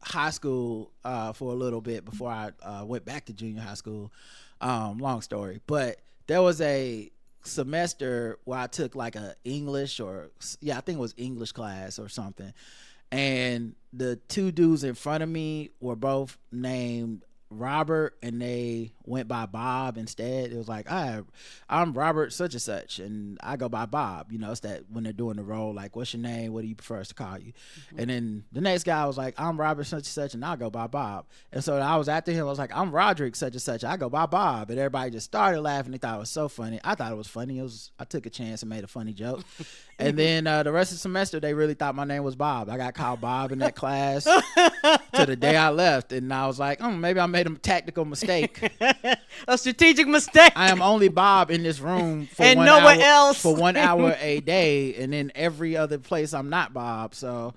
high school for a little bit before I went back to junior high school. Long story, but there was a semester where I took like a English I think it was English class or something, and the two dudes in front of me were both named Robert and they went by Bob instead. It was like, I'm Robert such and such and I go by Bob. You know, it's that when they're doing the role, like, what's your name, what do you prefer us to call you? And then the next guy was like, I'm Robert such and such and I go by Bob. And so I was after him, I was like, I'm Roderick such and such, I go by Bob. And everybody just started laughing. They thought it was so funny. I thought it was funny. I took a chance and made a funny joke. And then the rest of the semester they really thought my name was Bob. I got called Bob in that class to the day I left. And I was like, maybe I made a tactical mistake. A strategic mistake. I am only Bob in this room for and 1 nowhere hour, else for 1 hour a day, and then every other place I'm not Bob. So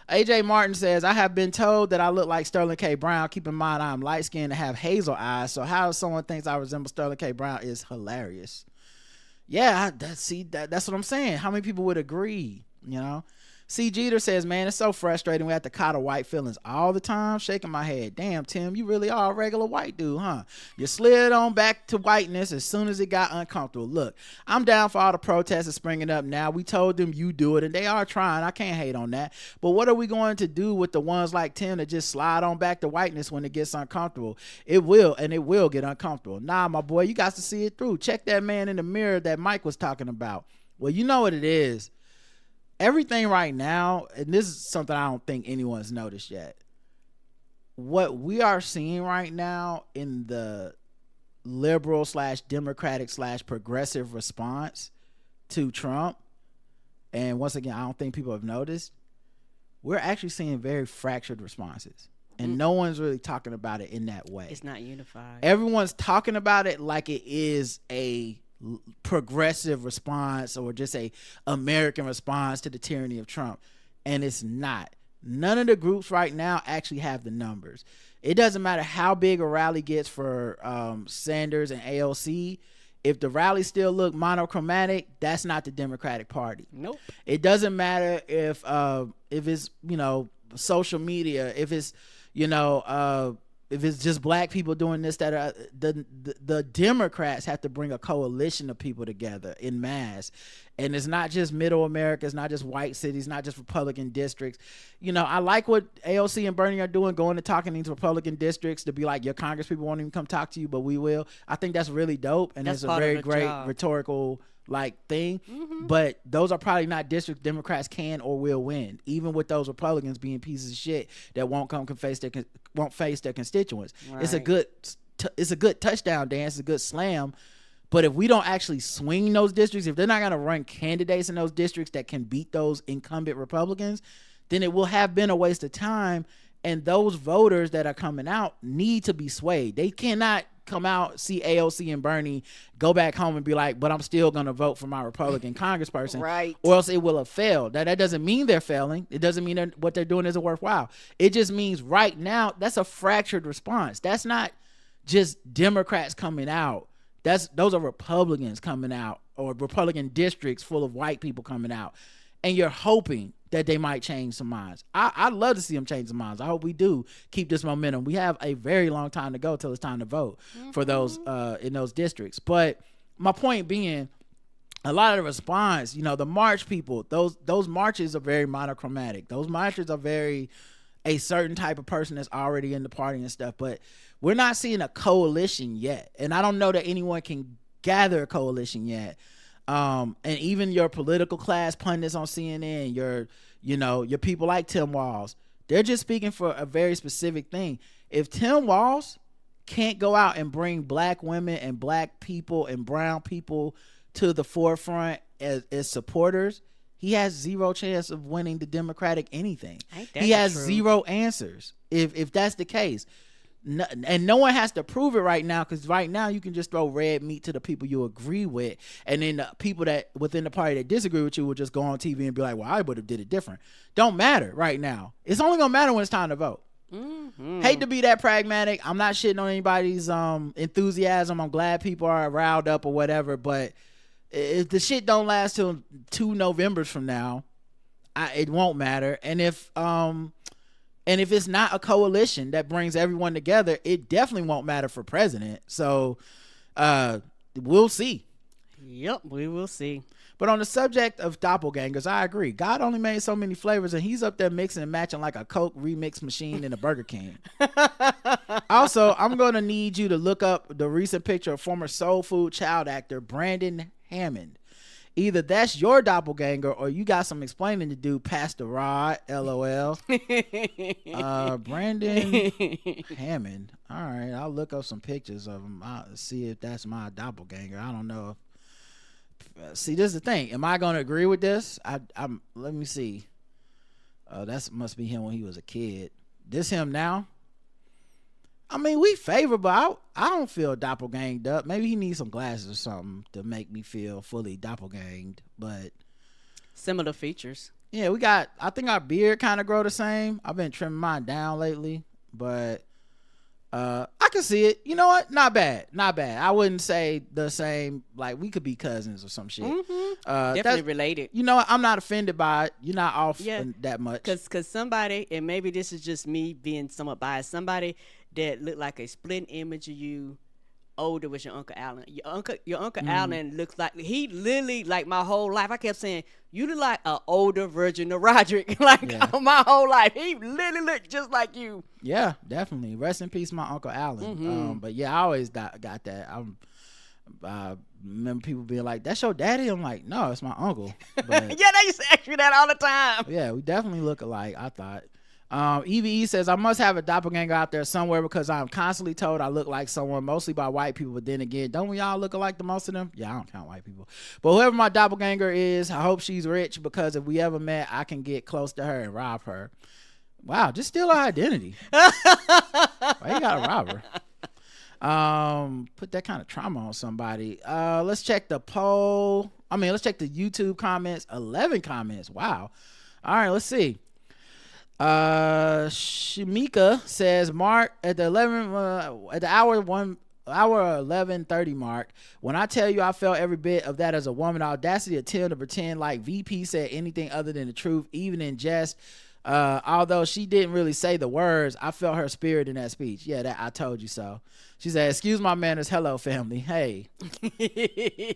AJ Martin says, I have been told that I look like Sterling K. Brown. Keep in mind I am light skinned and have hazel eyes, so how someone thinks I resemble Sterling K. Brown is hilarious. Yeah, that's what I'm saying. How many people would agree? You know, C. Jeter says, man, it's so frustrating. We have to coddle white feelings all the time. Shaking my head. Damn, Tim, you really are a regular white dude, huh? You slid on back to whiteness as soon as it got uncomfortable. Look, I'm down for all the protests that's springing up now. We told them you do it, and they are trying. I can't hate on that. But what are we going to do with the ones like Tim that just slide on back to whiteness when it gets uncomfortable? It will get uncomfortable. Nah, my boy, you got to see it through. Check that man in the mirror that Mike was talking about. Well, you know what it is. Everything right now, and this is something I don't think anyone's noticed yet, what we are seeing right now in the liberal / democratic / progressive response to Trump, and once again, I don't think people have noticed, we're actually seeing very fractured responses. And no one's really talking about it in that way. It's not unified. Everyone's talking about it like it is a progressive response or just a American response to the tyranny of Trump, and it's not. None of the groups right now actually have the numbers. It doesn't matter how big a rally gets for Sanders and AOC. If the rally still look monochromatic, that's not the Democratic Party. Nope. It doesn't matter if it's, you know, social media, if it's, you know, if it's just black people doing this, that the Democrats have to bring a coalition of people together in mass. And it's not just middle America. It's not just white cities, not just Republican districts. You know, I like what AOC and Bernie are doing, going and talking to these Republican districts to be like, your Congress people won't even come talk to you, but we will. I think that's really dope. And it's a very great rhetorical thing. But those are probably not districts Democrats can or will win, even with those Republicans being pieces of shit that won't face their constituents. Right. It's a good touchdown dance, it's a good slam. But if we don't actually swing those districts, if they're not going to run candidates in those districts that can beat those incumbent Republicans, then it will have been a waste of time. And those voters that are coming out need to be swayed. They cannot come out, see AOC and Bernie, go back home and be like, but I'm still going to vote for my Republican congressperson. Right. Or else it will have failed. That doesn't mean they're failing. It doesn't mean that what they're doing isn't worthwhile. It just means right now, that's a fractured response. That's not just Democrats coming out. Those are Republicans coming out, or Republican districts full of white people coming out. And you're hoping that they might change some minds. I'd love to see them change some minds. I hope we do keep this momentum. We have a very long time to go till it's time to vote for those in those districts. But my point being, a lot of the response, you know, the march people, those marches are very monochromatic. Those marches are very a certain type of person that's already in the party and stuff. But we're not seeing a coalition yet. And I don't know that anyone can gather a coalition yet. And even your political class pundits on CNN, your people like Tim Walz, they're just speaking for a very specific thing. If Tim Walz can't go out and bring black women and black people and brown people to the forefront as supporters, he has zero chance of winning the Democratic anything. He has zero answers if that's the case. No, and no one has to prove it right now, because right now you can just throw red meat to the people you agree with, and then the people that within the party that disagree with you will just go on TV and be like, well, I would have did it different. Don't matter right now. It's only gonna matter when it's time to vote. Hate to be that pragmatic. I'm not shitting on anybody's enthusiasm. I'm glad people are riled up or whatever, but if the shit don't last till 2 Novembers from now, it won't matter. And if it's not a coalition that brings everyone together, it definitely won't matter for president. So we'll see. Yep, we will see. But on the subject of doppelgangers, I agree. God only made so many flavors, and he's up there mixing and matching like a Coke remix machine in a Burger King. Also, I'm going to need you to look up the recent picture of former Soul Food child actor Brandon Hammond. Either that's your doppelganger or you got some explaining to do, Pastor Rod, LOL. Brandon Hammond. All right, I'll look up some pictures of him. I'll see if that's my doppelganger. I don't know. See, this is the thing. Am I going to agree with this? I'm. Let me see. That must be him when he was a kid. This him now? I mean, we favor, but I don't feel doppelganged up. Maybe he needs some glasses or something to make me feel fully doppelganged. But similar features. Yeah, I think our beard kind of grow the same. I've been trimming mine down lately, but I can see it. You know what? Not bad. I wouldn't say the same. Like, we could be cousins or some shit. Definitely related. You know what? I'm not offended by it. You're not off that much. Because somebody, and maybe this is just me being somewhat biased, somebody that looked like a split image of you older was your Uncle Allen. Your Uncle Allen looks like, he literally, like, my whole life, I kept saying, you look like an older version of Roderick. My whole life. He literally looked just like you. Yeah, definitely. Rest in peace, my Uncle Allen. But yeah, I always got that. I remember people being like, that's your daddy? I'm like, no, it's my uncle. But, yeah, they used to ask me that all the time. Yeah, we definitely look alike, I thought. EVE says, I must have a doppelganger out there somewhere because I'm constantly told I look like someone, mostly by white people. But then again, don't we all look alike to most of them? Yeah, I don't count white people. But whoever my doppelganger is, I hope she's rich, because if we ever met, I can get close to her and rob her. Wow, just steal her identity. Why you gotta rob her? Put that kind of trauma on somebody. Let's check the poll. Let's check the YouTube comments. 11 comments. Wow. All right, let's see. Shamika says, Mark, at the hour 11:30 mark, when I tell you I felt every bit of that as a woman, the audacity of Tim to pretend like VP said anything other than the truth, even in jest. Although she didn't really say the words, I felt her spirit in that speech. Yeah, that I told you so. She said, excuse my manners. Hello, family. Hey.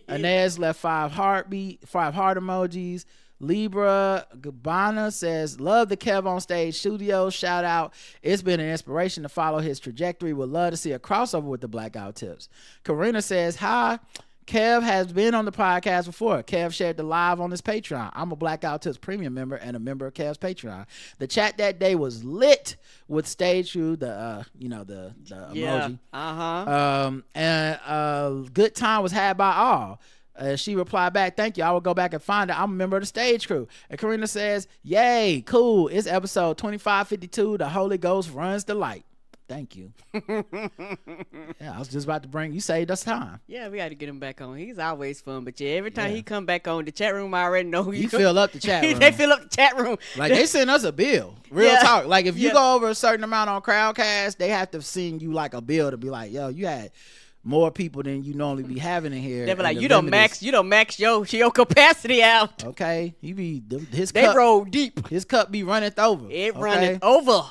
Inez left 5 heart emojis. Libra Gabbana says, love the Kev on Stage studio. Shout out. It's been an inspiration to follow his trajectory. Would love to see a crossover with the Blackout Tips. Karina says, hi. Kev has been on the podcast before. Kev shared the live on his Patreon. I'm a Blackout Tips premium member and a member of Kev's Patreon. The chat that day was lit with Stage Crew, the emoji. And good time was had by all. She replied back, thank you. I will go back and find it. I'm a member of the Stage Crew. And Karina says, yay, cool. It's episode 2552. The Holy Ghost runs the light. Thank you. Yeah, I was just about to you saved us time. Yeah, we got to get him back on. He's always fun. But yeah, every time he come back on, the chat room, I already know you fill up the chat room. They fill up the chat room. Like, they send us a bill. Real talk. Like, if you go over a certain amount on Crowdcast, they have to send you like a bill to be like, yo, you had more people than you normally be having in here. They be like, you don't max your capacity out. Okay, they roll deep. His cup be running over. It running over.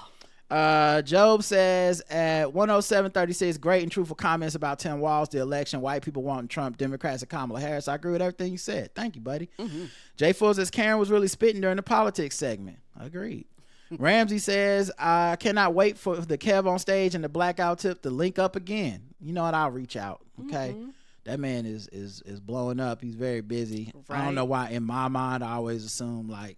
Job says at 107:36, great and truthful comments about Tim Walz, the election, white people wanting Trump, Democrats, and Kamala Harris. I agree with everything you said. Thank you, buddy. Jay Full says Karen was really spitting during the politics segment. Agreed. Ramsey says, I cannot wait for the Kev on Stage and the Blackout Tip to link up again. You know what? I'll reach out. Okay. That man is blowing up. He's very busy. Right. I don't know why in my mind I always assume, like,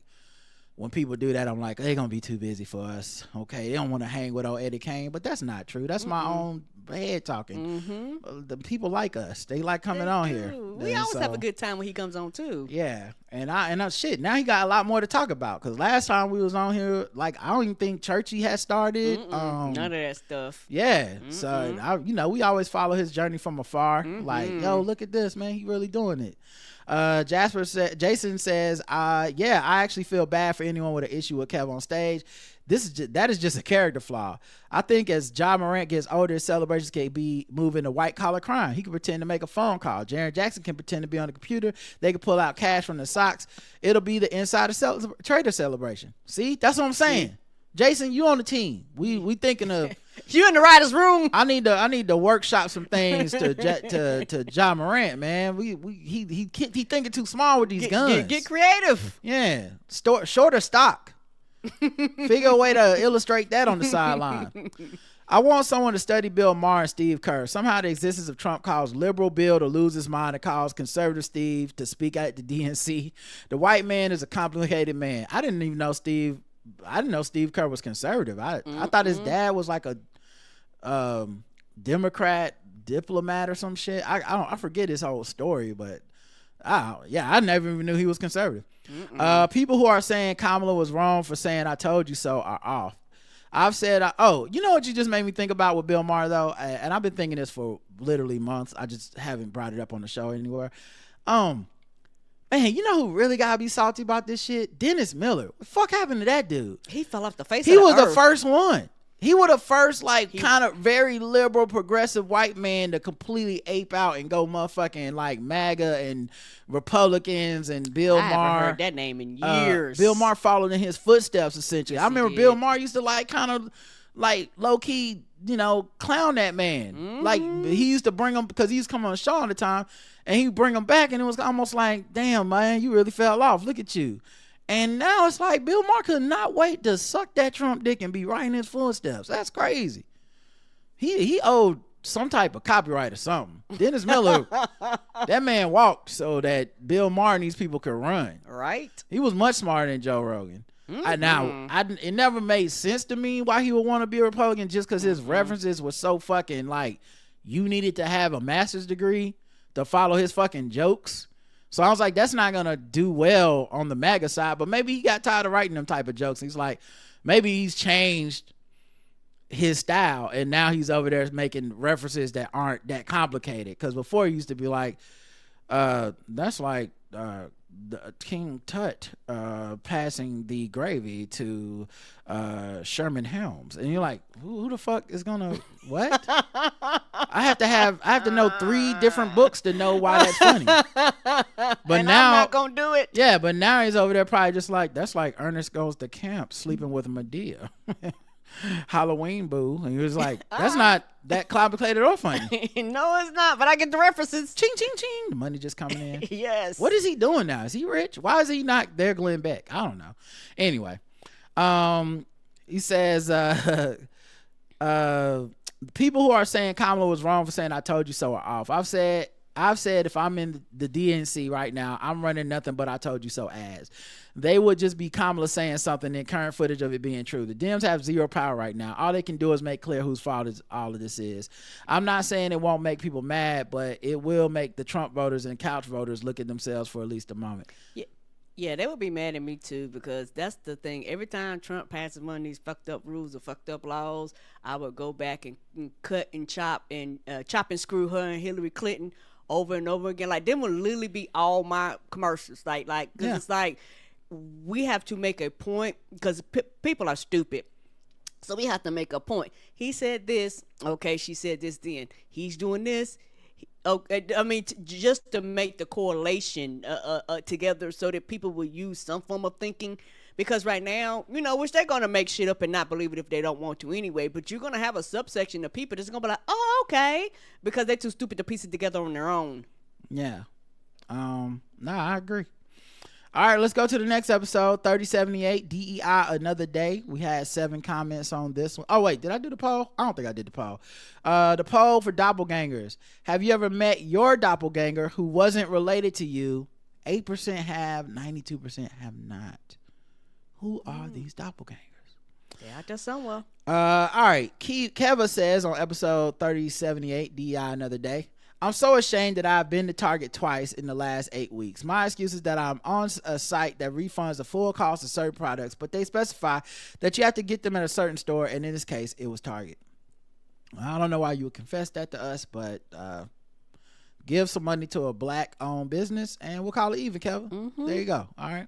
when people do that, I'm like, they're gonna be too busy for us. Okay, they don't want to hang with old Eddie Kane, but that's not true. That's my own head talking. The people like us. They like coming on here. We always have a good time when he comes on too. Yeah, and I shit. Now he got a lot more to talk about, because last time we was on here, like, I don't even think Churchy had started. None of that stuff. Yeah, so we always follow his journey from afar. Like, yo, look at this, man. He really doing it. Jason says, yeah, I actually feel bad for anyone with an issue with Kev on stage. That is just a character flaw. I think as Ja Morant gets older, his celebrations can be moving to white collar crime. He can pretend to make a phone call. Jaren Jackson can pretend to be on the computer. They can pull out cash from the socks. It'll be the insider trader celebration. See, that's what I'm saying. Jason, you on the team. We thinking of you in the writer's room. I need to workshop some things to Ja Morant, man. He thinking too small with these guns. Get creative. Yeah, shorter stock. Figure a way to illustrate that on the sideline. I want someone to study Bill Maher and Steve Kerr. Somehow the existence of Trump caused liberal Bill to lose his mind and caused conservative Steve to speak out at the DNC. The white man is a complicated man. I didn't know Steve Kerr was conservative. I thought his dad was like a Democrat diplomat or some shit. I forget his whole story, but I never even knew he was conservative. People who are saying Kamala was wrong for saying I told you so are off. I've said, you know what you just made me think about with Bill Maher though, and I've been thinking this for literally months. I just haven't brought it up on the show anywhere. Man, you know who really gotta be salty about this shit? Dennis Miller. What the fuck happened to that dude? He fell off the face of the earth. He was the first one. He was the first kind of very liberal, progressive white man to completely ape out and go motherfucking like MAGA and Republicans and Bill Maher. I haven't heard that name in years. Bill Maher followed in his footsteps essentially. Yes, I remember Bill Maher used to kind of low key, clown that man. Like he used to bring him because he used to come on the show all the time, and he'd bring him back, and it was almost like, damn man, you really fell off. Look at you. And now it's like Bill Maher could not wait to suck that Trump dick and be right in his footsteps. That's crazy. He owed some type of copyright or something. Dennis Miller, that man walked so that Bill Maher and these people could run. Right. He was much smarter than Joe Rogan. It never made sense to me why he would want to be a Republican just because his references were so fucking you needed to have a master's degree to follow his fucking jokes. So I was like, that's not going to do well on the MAGA side, but maybe he got tired of writing them type of jokes. He's like, maybe he's changed his style and now he's over there making references that aren't that complicated. Because before he used to be like, that's like the King Tut passing the gravy to Sherman Helms. And you're like, who the fuck is going to, what? I have to know 3 different books to know why that's funny. But and now I'm not gonna do it. Yeah, but now he's over there probably just like, that's like Ernest Goes to Camp sleeping with Medea. Halloween boo. And he was like, that's not that complicated or funny. No, it's not, but I get the references. Ching ching ching. The money just coming in. Yes. What is he doing now? Is he rich? Why is he not there, Glenn Beck? I don't know. Anyway, he says people who are saying Kamala was wrong for saying I told you so are off. I've said if I'm in the DNC right now, I'm running nothing but I told you so ads. They would just be Kamala saying something and current footage of it being true. The Dems have zero power right now. All they can do is make clear whose fault all of this is. I'm not saying it won't make people mad, but it will make the Trump voters and couch voters look at themselves for at least a moment. Yeah, they would be mad at me too, because that's the thing. Every time Trump passes one of these fucked up rules or fucked up laws, I would go back and cut and chop and screw her and Hillary Clinton over and over again. Like, them would literally be all my commercials. Because it's like, we have to make a point, because people are stupid. So we have to make a point. He said this. Okay, she said this then. He's doing this. Okay, I mean, just to make the correlation together so that people will use some form of thinking. Because right now, which they're going to make shit up and not believe it if they don't want to anyway. But you're going to have a subsection of people that's going to be like, oh, okay. Because they're too stupid to piece it together on their own. Yeah. I agree. All right, let's go to the next episode, 3078, DEI, Another Day. We had 7 comments on this one. Oh, wait, did I do the poll? I don't think I did the poll. The poll for doppelgangers. Have you ever met your doppelganger who wasn't related to you? 8% have, 92% have not. Who are these doppelgangers? They're out there somewhere. All right, Keva says on episode 3078, DEI, Another Day. I'm so ashamed that I've been to Target twice in the last 8 weeks. My excuse is that I'm on a site that refunds the full cost of certain products, but they specify that you have to get them at a certain store, and in this case, it was Target. I don't know why you would confess that to us, but give some money to a black owned business, and we'll call it even, Kevin. There you go. All right.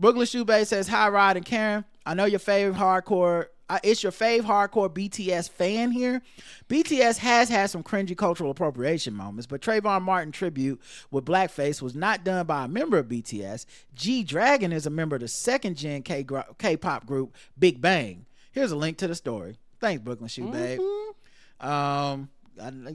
Brooklyn Shoebay says, hi, Rod and Karen. I know your favorite hardcore. It's your fave hardcore BTS fan here. BTS has had some cringy cultural appropriation moments, but Trayvon Martin tribute with blackface was not done by a member of BTS. G-Dragon is a member of the second gen K-pop group Big Bang. Here's a link to the story. Thanks, Brooklyn Shoe Babe. You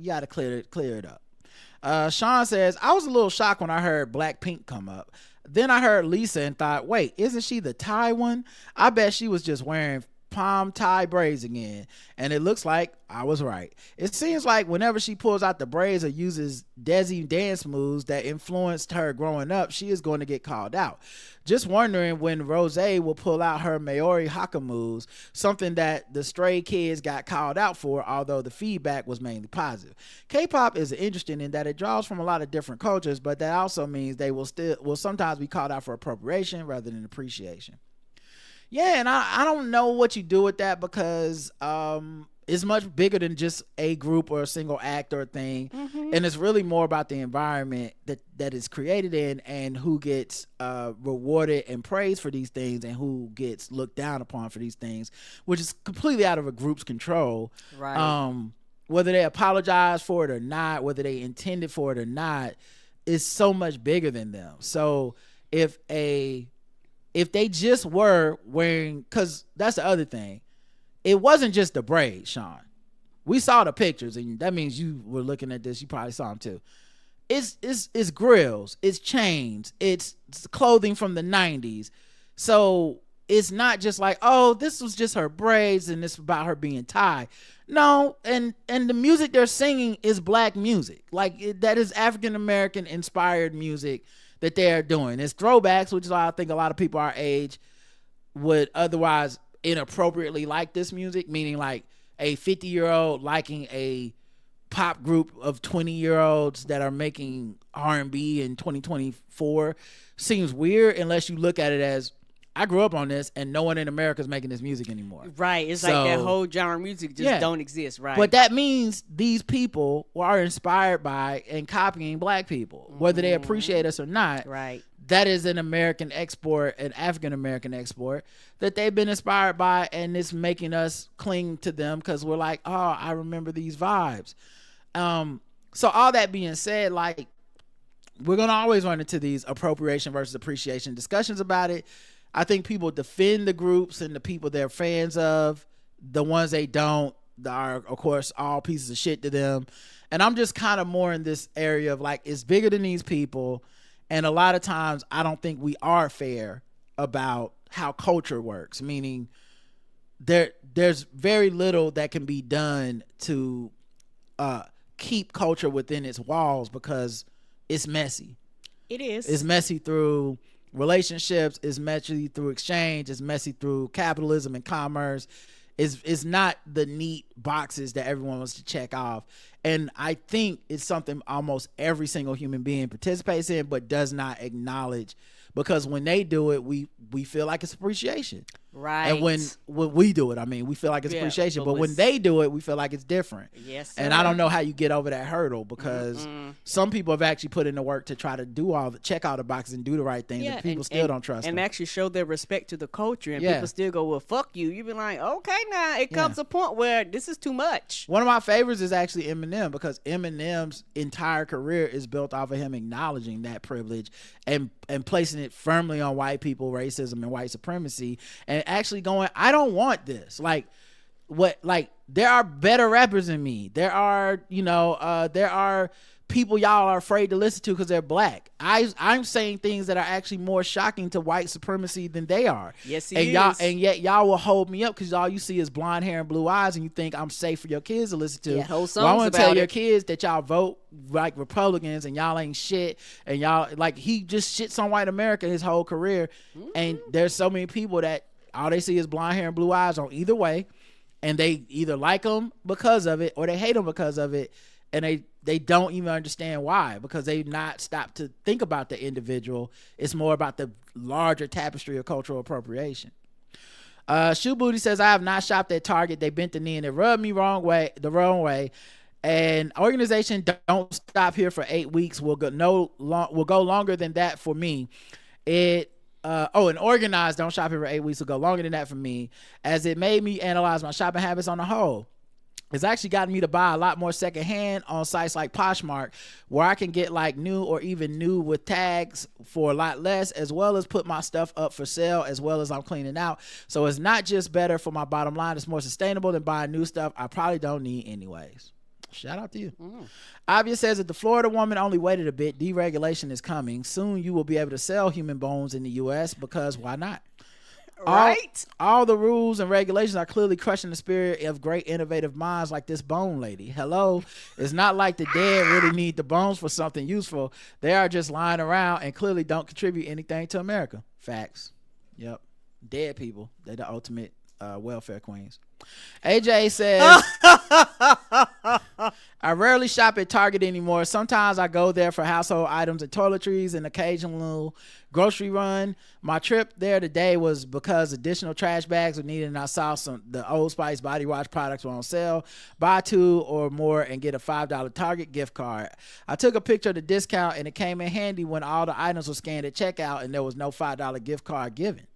gotta clear it up. Sean says, I was a little shocked when I heard Blackpink come up. Then I heard Lisa and thought, wait, isn't she the Thai one? I bet she was just wearing palm tie braids again, and it looks like I was right. It seems like whenever she pulls out the braids or uses Desi dance moves that influenced her growing up, she is going to get called out. Just wondering when Rosé will pull out her Maori haka moves, something that the Stray Kids got called out for, although the feedback was mainly positive. K-pop is interesting in that it draws from a lot of different cultures, but that also means they will sometimes be called out for appropriation rather than appreciation. Yeah, and I don't know what you do with that, because it's much bigger than just a group or a single act or a thing. And it's really more about the environment that is created in, and who gets rewarded and praised for these things, and who gets looked down upon for these things, which is completely out of a group's control. Right. Whether they apologize for it or not, whether they intended for it or not, is so much bigger than them. So if they just were wearing, because that's the other thing, it wasn't just the braids, Sean. We saw the pictures, and that means you were looking at this. You probably saw them too. It's grills, it's chains, it's clothing from the 90s. So it's not just like, oh, this was just her braids and it's about her being Thai. No, and the music they're singing is black music. Like, that is African American inspired music that they're doing. It's throwbacks, which is why I think a lot of people our age would otherwise inappropriately like this music, meaning like a 50-year-old liking a pop group of 20-year-olds that are making R&B in 2024 seems weird unless you look at it as, I grew up on this and no one in America is making this music anymore. Right. It's like that whole genre of music just don't exist, right? But that means these people are inspired by and copying black people, whether they appreciate us or not. Right. That is an American export, an African American export that they've been inspired by, and it's making us cling to them because we're like, oh, I remember these vibes. So all that being said, like, we're gonna always run into these appropriation versus appreciation discussions about it. I think people defend the groups and the people they're fans of. The ones they don't are, of course, all pieces of shit to them. And I'm just kind of more in this area of like, it's bigger than these people. And a lot of times I don't think we are fair about how culture works, meaning there's very little that can be done to keep culture within its walls, because it's messy. It is. It's messy through relationships, is messy through exchange, is messy through capitalism and commerce. Is not the neat boxes that everyone wants to check off. And I think it's something almost every single human being participates in but does not acknowledge, because when they do it, we feel like it's appreciation. Right. And when we do it, I mean, we feel like it's appreciation, but when they do it, we feel like it's different. Yes, sir. And I don't know how you get over that hurdle, because some people have actually put in the work to try to check all the boxes and do the right thing, and people still don't trust them. And actually show their respect to the culture, and people still go, well, fuck you. You've been like, okay, now it comes a point where this is too much. One of my favorites is actually Eminem, because Eminem's entire career is built off of him acknowledging that privilege and placing it firmly on white people, racism and white supremacy, and actually going, I don't want this. Like, there are better rappers than me. There are, there are people y'all are afraid to listen to because they're black. I'm saying things that are actually more shocking to white supremacy than they are. Yes, and yet y'all will hold me up because all you see is blonde hair and blue eyes, and you think I'm safe for your kids to listen to. Yeah, whole songs I want to tell your it. kids that y'all vote like Republicans and y'all ain't shit, and y'all, like, he just shits on white America his whole career. And there's so many people that all they see is blonde hair and blue eyes on either way, and they either like him because of it or they hate him because of it, and they don't even understand why, because they've not stopped to think about the individual. It's more about the larger tapestry of cultural appropriation. Shoe Booty says, I have not shopped at Target. They bent the knee and it rubbed me the wrong way. An organization don't stop here for 8 weeks will go longer than that for me. And organized don't shop here for 8 weeks will go longer than that for me, as it made me analyze my shopping habits on the whole. It's actually gotten me to buy a lot more secondhand on sites like Poshmark, where I can get like new or even new with tags for a lot less, as well as put my stuff up for sale as well as I'm cleaning out. So it's not just better for my bottom line, it's more sustainable than buying new stuff I probably don't need anyways. Shout out to you. Obvious says that the Florida woman only waited a bit. Deregulation is coming. Soon you will be able to sell human bones in the U.S. because why not? Right? All the rules and regulations are clearly crushing the spirit of great innovative minds like this bone lady. Hello? It's not like the dead really need the bones for something useful. They are just lying around and clearly don't contribute anything to America. Facts. Yep. Dead people. They're the ultimate welfare queens. AJ says, I rarely shop at Target anymore. Sometimes I go there for household items and toiletries and occasional grocery run. My trip there today was because additional trash bags were needed and I saw the Old Spice body wash products were on sale. Buy 2 or more and get a $5 Target gift card. I took a picture of the discount and it came in handy when all the items were scanned at checkout and there was no $5 gift card given.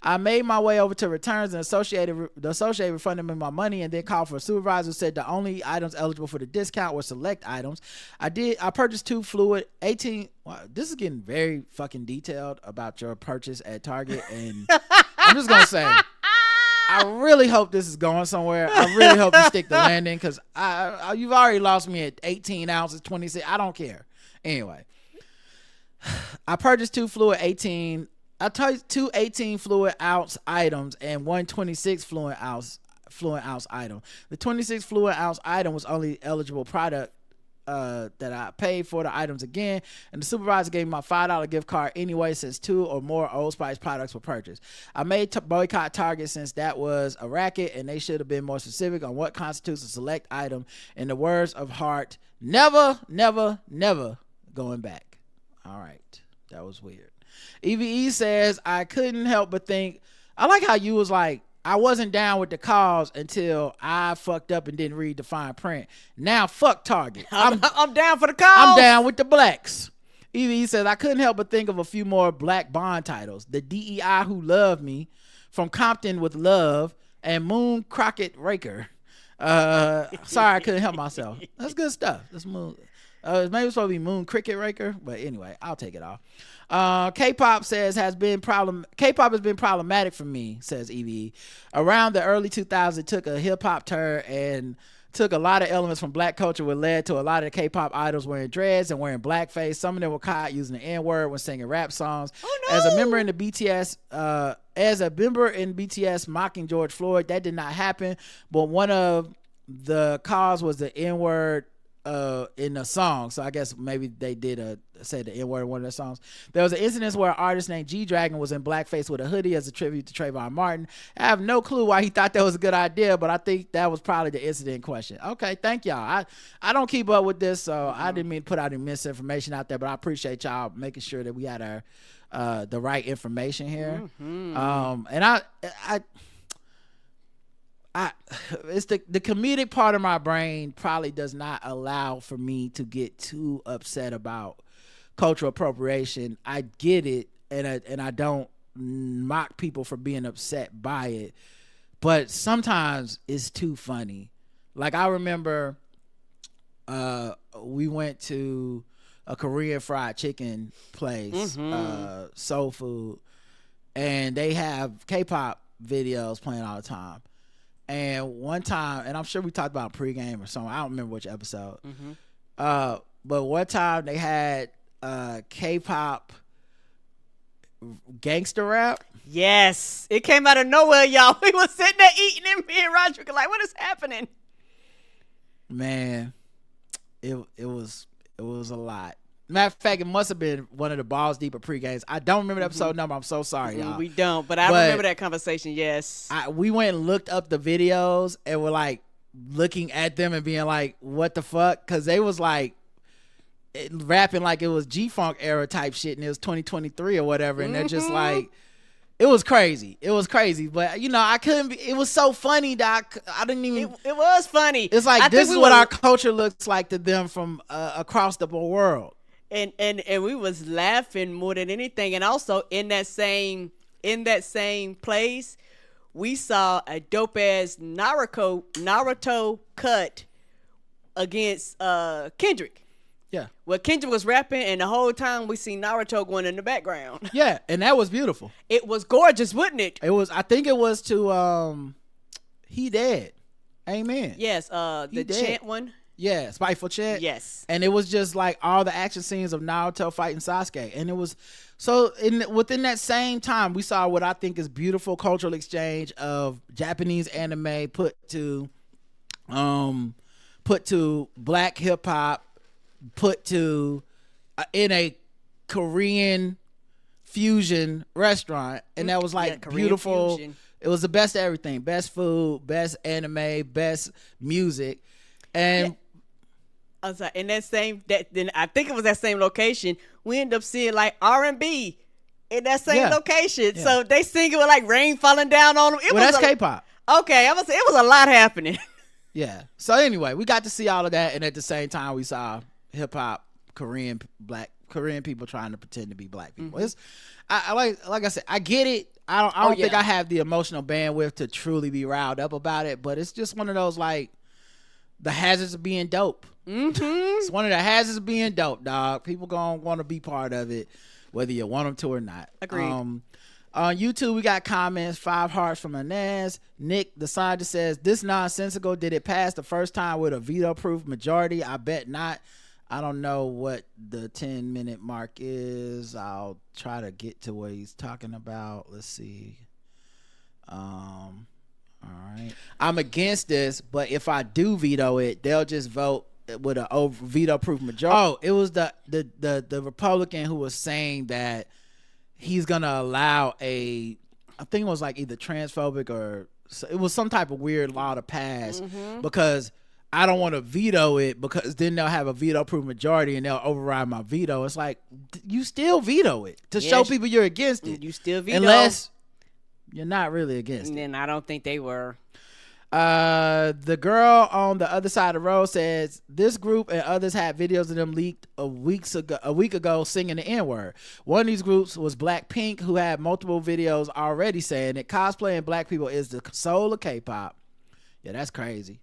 I made my way over to returns and the associate refunded me my money and then called for a supervisor who said the only items eligible for the discount were select items. I purchased 2 fluid 18. Wow, this is getting very fucking detailed about your purchase at Target, and I'm just gonna say, I really hope this is going somewhere. I really hope you stick the landing, because you've already lost me at 18 ounces, 26. I don't care. Anyway, I purchased 2 fluid 18. I took 2 18 fluid ounce items and 1 26 fluid ounce item. The 26 fluid ounce item was only eligible product that I paid for the items again, and the supervisor gave me my $5 gift card anyway since 2 or more Old Spice products were purchased. I made boycott Target since that was a racket and they should have been more specific on what constitutes a select item. In the words of Hart, never, never, never going back. All right, that was weird. EVE says, I couldn't help but think, I like how you was like, I wasn't down with the cause until I fucked up and didn't read the fine print. Now fuck Target. I'm down for the cause. I'm down with the blacks. EVE says, I couldn't help but think of a few more black Bond titles. The DEI Who Loved Me, From Compton with Love, and Moon Crockett Raker. Sorry, I couldn't help myself. That's good stuff. That's Moon. Maybe it's supposed to be Moon Cricket Raker, but anyway, I'll take it off. K-pop says K-pop has been problematic for me, says EVE. Around the early 2000s, it took a hip-hop turn and took a lot of elements from black culture, which led to a lot of the K-pop idols wearing dreads and wearing blackface. Some of them were caught using the N-word when singing rap songs. Oh, no. As a member in BTS mocking George Floyd, that did not happen, but one of the cause was the N-word in the song. So I guess maybe they did say the N-word in one of their songs. There was an incident where an artist named G-Dragon was in blackface with a hoodie as a tribute to Trayvon Martin. I have no clue why he thought that was a good idea, but I think that was probably the incident in question. Okay, thank y'all. I don't keep up with this, so I didn't mean to put out any misinformation out there, but I appreciate y'all making sure that we had our the right information here. And it's the comedic part of my brain probably does not allow for me to get too upset about cultural appropriation. I get it, and I don't mock people for being upset by it, but sometimes it's too funny. Like, I remember we went to a Korean fried chicken place, soul food, and they have K-pop videos playing all the time. And one time, and I'm sure we talked about pregame or something, I don't remember which episode, but one time they had K-pop gangster rap. Yes, it came out of nowhere, y'all. We was sitting there eating, and me and Roger were like, what is happening? Man, it was a lot. Matter of fact, it must have been one of the balls deeper pre-games. I don't remember the episode number. I'm so sorry, y'all. We don't, but I remember that conversation. Yes, we went and looked up the videos and were like looking at them and being like, "What the fuck?" Because they was like rapping like it was G-Funk era type shit, and it was 2023 or whatever, and they're just like, It was crazy. But I couldn't be. It was so funny that I didn't even. It was funny. It's like this is what our culture looks like to them from across the world. And we was laughing more than anything. And also in that same place, we saw a dope ass Naruto cut against Kendrick. Yeah. Well, Kendrick was rapping, and the whole time we see Naruto going in the background. Yeah, and that was beautiful. It was gorgeous, wasn't it? It was. I think it was to He Dead. Amen. Yes. The chant one. Yeah, Spiteful Chant. Yes. And it was just like all the action scenes of Naruto fighting Sasuke, and it was so. Within that same time, we saw what I think is beautiful cultural exchange of Japanese anime put to black hip hop. Put to in a Korean fusion restaurant, and that was like beautiful. Fusion. It was the best of everything: best food, best anime, best music, and I was like, in that same then I think it was that same location. We ended up seeing like R&B in that same location. Yeah. So they singing with like rain falling down on them. That's K-pop. Okay, I was it was a lot happening. Yeah. So anyway, we got to see all of that, and at the same time, we saw hip hop Korean people trying to pretend to be black people. It's I like I said, I get it. I don't think I have the emotional bandwidth to truly be riled up about it, but it's just one of those like the hazards of being dope. It's one of the hazards of being dope, dog. People gonna want to be part of it, whether you want them to or not. Agreed. On YouTube, we got comments. 5 hearts from Inez. Nick, the scientist, says, this nonsensical. Did it pass the first time with a veto-proof majority? I bet not. I don't know what the 10-minute mark is. I'll try to get to what he's talking about. Let's see. All right. I'm against this, but if I do veto it, they'll just vote with a veto-proof majority. Oh, it was the Republican who was saying that he's gonna allow I think it was like either transphobic or it was some type of weird law to pass because I don't want to veto it because then they'll have a veto-proof majority and they'll override my veto. It's like you still veto it to show people you're against it. You still veto unless you're not really against it. And I don't think they were. The girl on the other side of the road says this group and others had videos of them leaked a week ago singing the N-word. One of these groups was Blackpink, who had multiple videos already saying that cosplaying black people is the soul of K-pop. Yeah, that's crazy.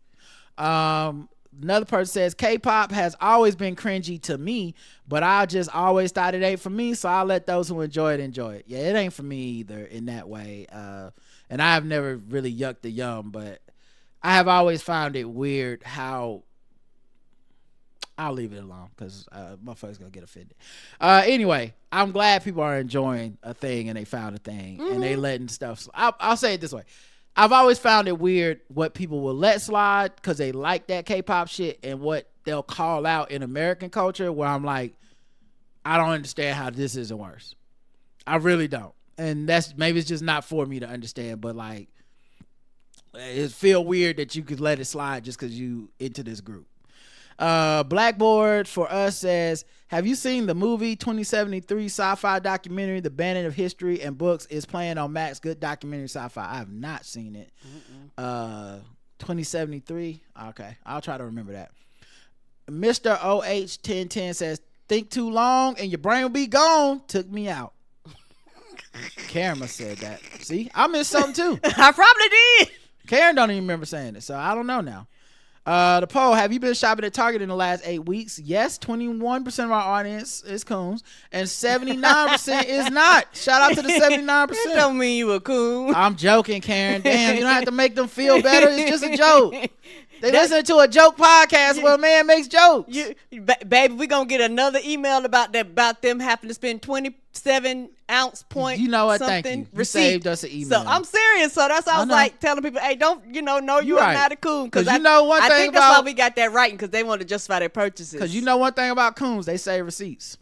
Another person says K-pop has always been cringy to me, but I just always thought it ain't for me, so I'll let those who enjoy it enjoy it. Yeah, it ain't for me either in that way. And I have never really yucked the yum, but I have always found it weird how I'll leave it alone because motherfuckers gonna get offended. Anyway, I'm glad people are enjoying a thing and they found a thing and they letting stuff. I'll say it this way. I've always found it weird what people will let slide because they like that K-pop shit and what they'll call out in American culture where I'm like, I don't understand how this isn't worse. I really don't. And that's maybe it's just not for me to understand, but like it feel weird that you could let it slide just because you into this group. Blackboard for us says, have you seen the movie 2073 sci-fi documentary The Bandit of History and Books is playing on Max? Good documentary sci-fi. I have not seen it. 2073. Okay, I'll try to remember that. Mr. OH1010 says, think too long and your brain will be gone. Took me out. Karen said that. See, I missed something too. I probably did. Karen don't even remember saying it, so I don't know now. The poll, have you been shopping at Target in the last 8 weeks? Yes, 21% of our audience is coons, and 79% is not. Shout out to the 79%. That don't mean you a coon. I'm joking, Karen. Damn, you don't have to make them feel better. It's just a joke. They listen to a joke podcast where a man makes jokes. Baby, we're going to get another email about them having to spend 27-ounce point. You know what? Thank you. Receipt. You saved us an email. So I'm serious. So that's why I was like telling people, hey, don't, know you are not a coon. Because you know one thing I think that's why we got that writing, because they want to justify their purchases. Because you know one thing about coons, they save receipts.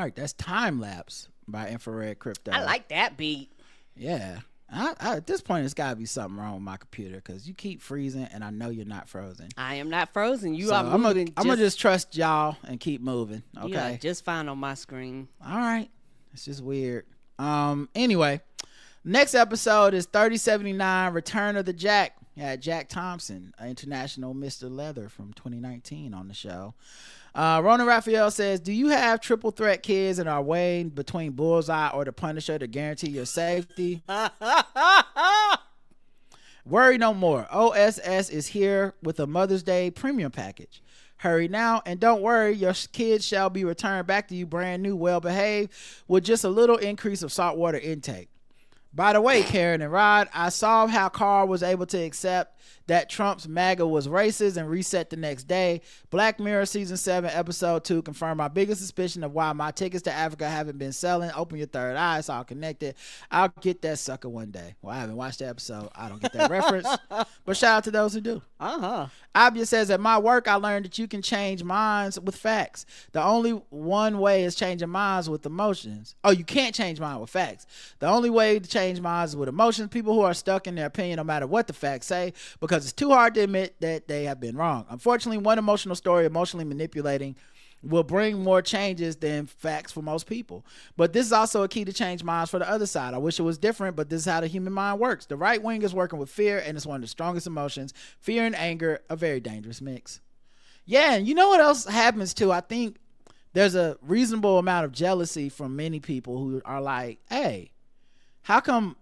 right, that's Time Lapse by Infrared Crypto. I like that beat. Yeah. I, at this point, it's got to be something wrong with my computer because you keep freezing, and I know you're not frozen. I am not frozen. You So are moving. I'm going to just trust y'all and keep moving. Okay. Yeah, just fine on my screen. All right. It's just weird. Anyway, next episode is 3079, Return of the Jack. Yeah, Jack Thompson, international Mr. Leather from 2019 on the show. Ronan Raphael says, do you have triple threat kids and are weighing between Bullseye or the Punisher to guarantee your safety? Worry no more. OSS is here with a Mother's Day premium package. Hurry now and don't worry, your kids shall be returned back to you brand new, well behaved, with just a little increase of saltwater intake. By the way, Karen and Rod, I saw how Carl was able to accept that Trump's MAGA was racist and reset the next day. Black Mirror Season 7 Episode 2 confirmed my biggest suspicion of why my tickets to Africa haven't been selling. Open your third eye, it's all connected. I'll get that sucker one day. Well, I haven't watched the episode. I don't get that reference. But shout out to those who do. Abia says, at my work, I learned that you can change minds with facts. The only one way is changing minds with emotions. Oh, you can't change minds with facts. The only way to change minds is with emotions. People who are stuck in their opinion no matter what the facts say, because it's too hard to admit that they have been wrong. Unfortunately, one emotional story, emotionally manipulating, will bring more changes than facts for most people. But this is also a key to change minds for the other side. I wish it was different, but this is how the human mind works. The right wing is working with fear, and it's one of the strongest emotions. Fear and anger, a very dangerous mix. Yeah, and you know what else happens too? I think there's a reasonable amount of jealousy from many people who are like, hey, how come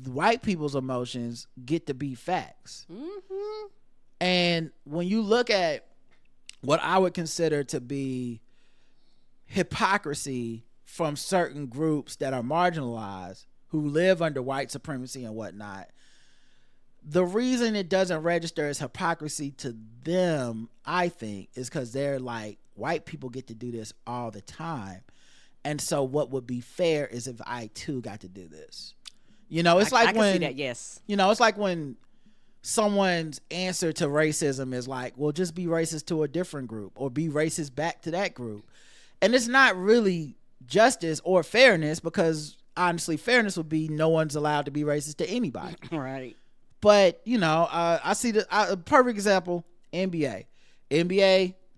white people's emotions get to be facts? Mm-hmm. And when you look at what I would consider to be hypocrisy from certain groups that are marginalized, who live under white supremacy and whatnot, the reason it doesn't register as hypocrisy to them, I think, is because they're like, white people get to do this all the time. And so what would be fair is if I too got to do this. You know, it's like I can when, see that, yes. You know, it's like when someone's answer to racism is like, well, just be racist to a different group or be racist back to that group. And it's not really justice or fairness, because honestly, fairness would be no one's allowed to be racist to anybody. Right. But, you know, I see a perfect example, NBA,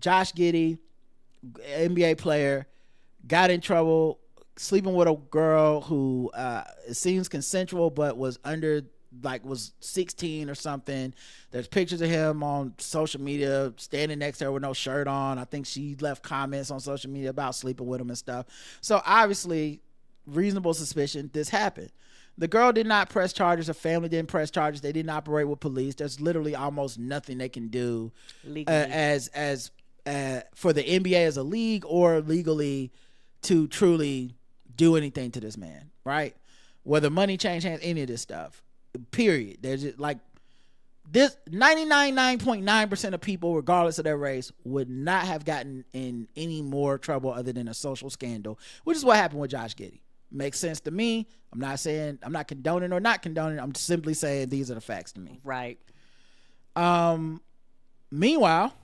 Josh Giddey, NBA player, got in trouble sleeping with a girl who it seems consensual but was under, like, was 16 or something. There's pictures of him on social media standing next to her with no shirt on. I think she left comments on social media about sleeping with him and stuff. So obviously, reasonable suspicion this happened. The girl did not press charges. Her family didn't press charges. They didn't operate with police. There's literally almost nothing they can do as for the NBA as a league or legally to truly do anything to this man, right? Whether money change hands, any of this stuff, period. There's just like this 99.9% of people, regardless of their race, would not have gotten in any more trouble other than a social scandal, which is what happened with Josh Giddey. Makes sense to me. I'm not saying, I'm not condoning or not condoning. I'm simply saying these are the facts to me. Right. Meanwhile,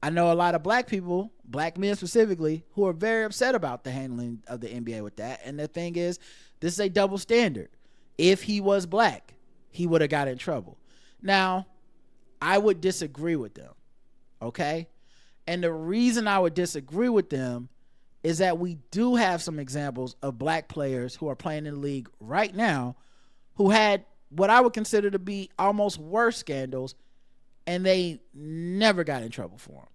I know a lot of black people, black men specifically, who are very upset about the handling of the NBA with that. And the thing is, this is a double standard. If he was black, he would have got in trouble. Now, I would disagree with them. Okay? And the reason I would disagree with them is that we do have some examples of black players who are playing in the league right now who had what I would consider to be almost worse scandals, and they never got in trouble for them.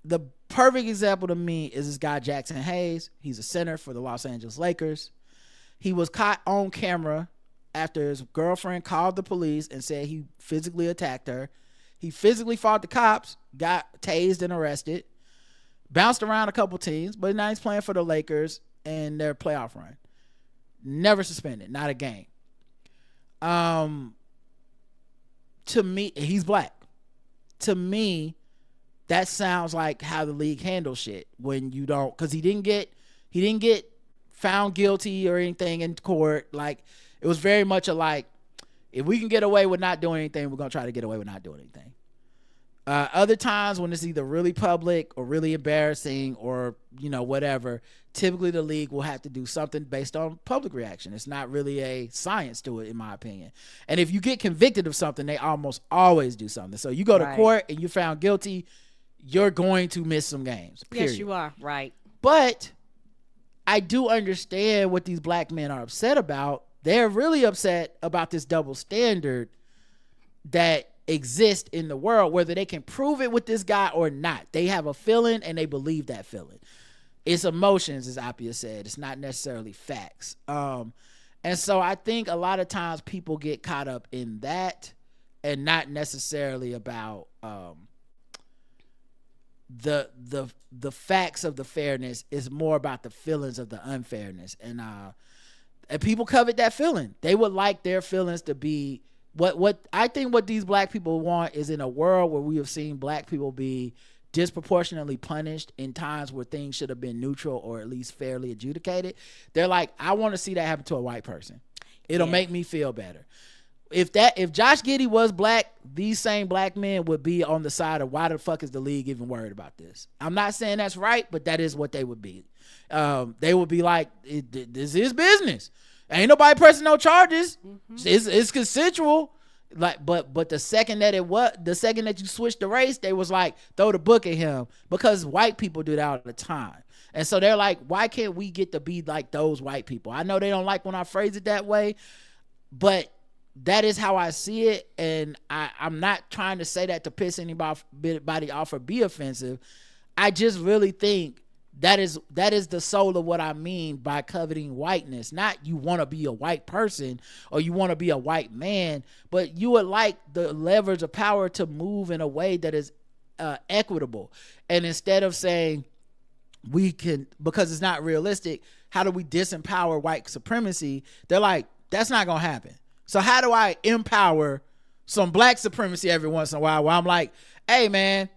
The perfect example to me is this guy, Jackson Hayes. He's a center for the Los Angeles Lakers. He was caught on camera after his girlfriend called the police and said he physically attacked her. He physically fought the cops, got tased and arrested, bounced around a couple teams, but now he's playing for the Lakers and their playoff run. Never suspended, not a game. To me, he's black. To me, that sounds like how the league handles shit when you don't, because he didn't get found guilty or anything in court. Like, it was very much a like, if we can get away with not doing anything, we're gonna try to get away with not doing anything. Other times when it's either really public or really embarrassing or, whatever, typically the league will have to do something based on public reaction. It's not really a science to it, in my opinion. And if you get convicted of something, they almost always do something. So you go to court and you're found guilty, you're going to miss some games. Period. Yes, you are. Right. But I do understand what these black men are upset about. They're really upset about this double standard that exist in the world, whether they can prove it with this guy or not. They have a feeling and they believe that feeling. It's emotions, as Appia said. It's not necessarily facts. And so I think a lot of times people get caught up in that and not necessarily about the facts of the fairness. Is more about the feelings of the unfairness. And people covet that feeling. They would like their feelings to be what I think what these black people want is in a world where we have seen black people be disproportionately punished in times where things should have been neutral or at least fairly adjudicated. They're like, I want to see that happen to a white person. It'll make me feel better. If Josh Giddey was black, these same black men would be on the side of why the fuck is the league even worried about this? I'm not saying that's right, but that is what they would be. They would be like, this is business. Ain't nobody pressing no charges. Mm-hmm. It's consensual. Like, but the second that you switched the race, they was like, throw the book at him, because white people do that all the time. And so they're like, why can't we get to be like those white people? I know they don't like when I phrase it that way, but that is how I see it. And I'm not trying to say that to piss anybody off or be offensive. I just really think that is the soul of what I mean by coveting whiteness. Not you want to be a white person or you want to be a white man, but you would like the levers of power to move in a way that is equitable. And instead of saying we can, because it's not realistic, how do we disempower white supremacy? They're like, that's not going to happen. So how do I empower some black supremacy every once in a while, where I'm like, hey man,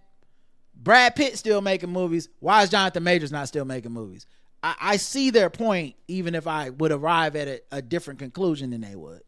Brad Pitt still making movies. Why is Jonathan Majors not still making movies? I see their point, even if I would arrive at a different conclusion than they would.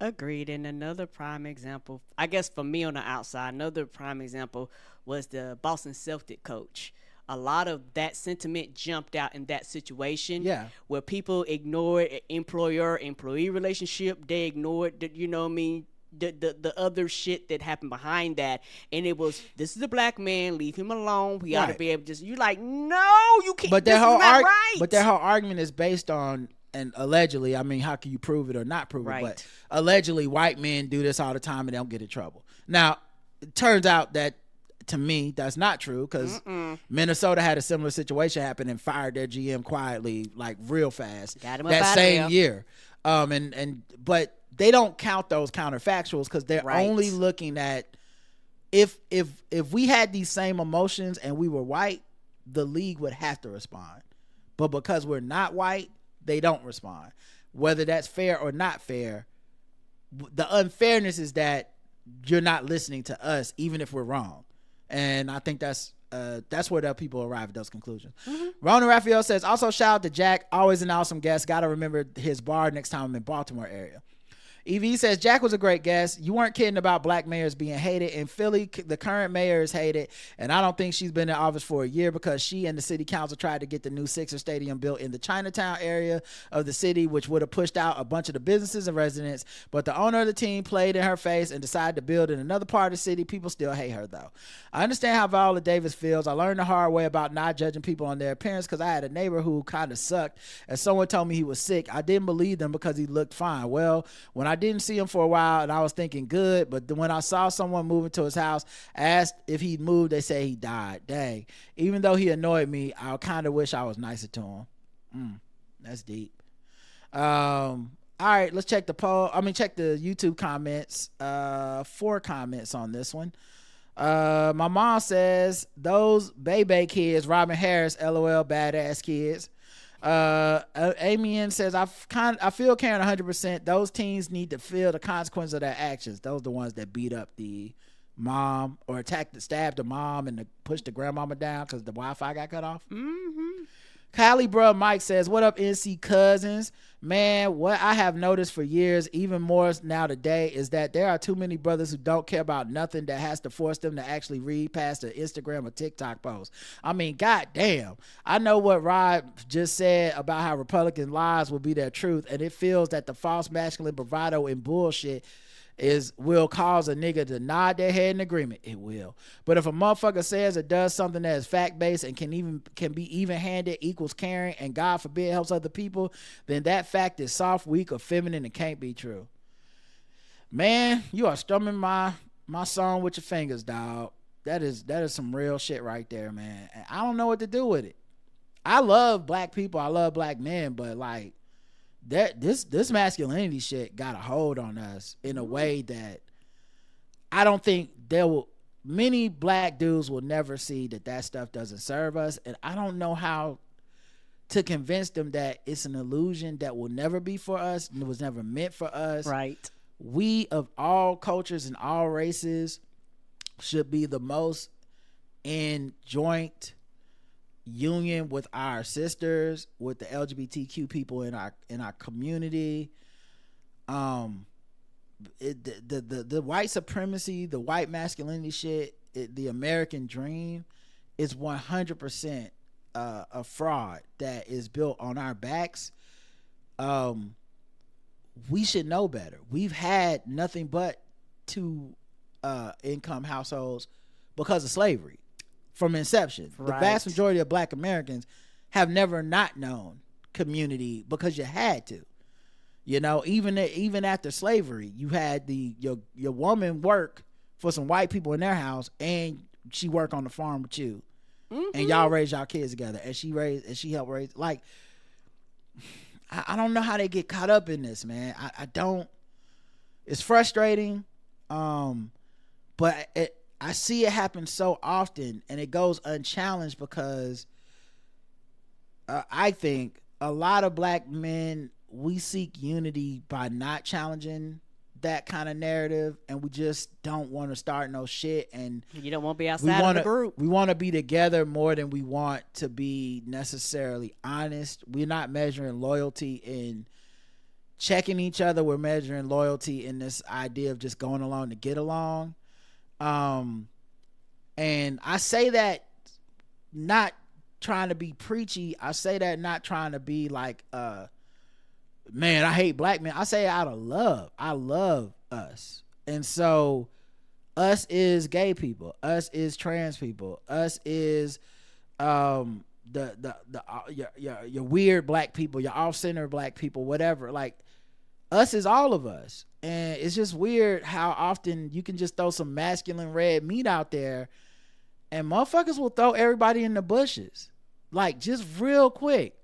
Agreed. And another prime example, I guess for me on the outside, another prime example was the Boston Celtic coach. A lot of that sentiment jumped out in that situation, where people ignored employer-employee relationship. They ignored the other shit that happened behind that, and it was, this is a black man, leave him alone. We ought to be able to. You're like, no, you can't. But this is not right. But their whole argument is based on, and allegedly, I mean, how can you prove it or not prove it? But allegedly, white men do this all the time and they don't get in trouble. Now, it turns out that, to me, that's not true, because Minnesota had a similar situation happen and fired their GM quietly, like real fast, that same year. But they don't count those counterfactuals, because they're only looking at if we had these same emotions and we were white, the league would have to respond. But because we're not white, they don't respond. Whether that's fair or not fair, the unfairness is that you're not listening to us, even if we're wrong. And I think that's where the people arrive at those conclusions. Mm-hmm. Ronan Raphael says, also shout out to Jack, always an awesome guest. Got to remember his bar next time I'm in Baltimore area. EV says, Jack was a great guest. You weren't kidding about black mayors being hated. In Philly, the current mayor is hated, and I don't think she's been in office for a year, because she and the city council tried to get the new Sixer Stadium built in the Chinatown area of the city, which would have pushed out a bunch of the businesses and residents. But the owner of the team played in her face and decided to build in another part of the city. People still hate her, though. I understand how Viola Davis feels. I learned the hard way about not judging people on their appearance, because I had a neighbor who kind of sucked, and someone told me he was sick. I didn't believe them because he looked fine. Well, when I didn't see him for a while and I was thinking good, but when I saw someone moving to his house, asked if he'd moved, they say he died. Dang. Even though he annoyed me, I kind of wish I was nicer to him. That's deep. All right, let's check the check the YouTube comments. 4 comments on this one. My mom says, those Bebe kids, Robin Harris, LOL, badass kids. Amian says, I feel Karen 100%. Those teens need to feel the consequence of their actions. Those are the ones that beat up the mom or stabbed the mom and pushed the grandmama down because the Wi-Fi got cut off. Mm-hmm. Cali Bruh Mike says, what up, NC cousins? Man, what I have noticed for years, even more now today, is that there are too many brothers who don't care about nothing that has to force them to actually read past an Instagram or TikTok post. I mean, goddamn. I know what Rod just said about how Republican lies will be their truth, and it feels that the false masculine bravado and bullshit will cause a nigga to nod their head in agreement. It will. But if a motherfucker says or does something that is fact-based and can be even-handed, equals caring, and God forbid helps other people, then that fact is soft, weak, or feminine and can't be true. Man, you are strumming my song with your fingers, dog. That is some real shit right there, man. And I don't know what to do with it. I love black people. I love black men, but like, this masculinity shit got a hold on us in a way that I don't think many black dudes will never see that stuff doesn't serve us, and I don't know how to convince them that it's an illusion that will never be for us and it was never meant for us. Right. We of all cultures and all races should be the most in joint union with our sisters, with the LGBTQ people in our community. The white supremacy, the white masculinity shit, the American dream is 100% a fraud that is built on our backs. We should know better. We've had nothing but two income households because of slavery. From inception. Right. The vast majority of black Americans have never not known community because you had to. You know, even after slavery, you had your woman work for some white people in their house, and she work on the farm with you. Mm-hmm. And y'all raise y'all kids together, and she helped raise. Like, I don't know how they get caught up in this, man. I don't. It's frustrating, but I see it happen so often, and it goes unchallenged because I think a lot of black men, we seek unity by not challenging that kind of narrative, and we just don't want to start no shit. And you don't want to be outside of the group. We want to be together more than we want to be necessarily honest. We're not measuring loyalty in checking each other. We're measuring loyalty in this idea of just going along to get along. And I say that not trying to be preachy. I say that not trying to be like, man, I hate black men. I say it out of love. I love us. And so us is gay people. Us is trans people. Us is, your weird black people, your off-center black people, whatever. Like, us is all of us. And it's just weird how often you can just throw some masculine red meat out there and motherfuckers will throw everybody in the bushes. Like, just real quick.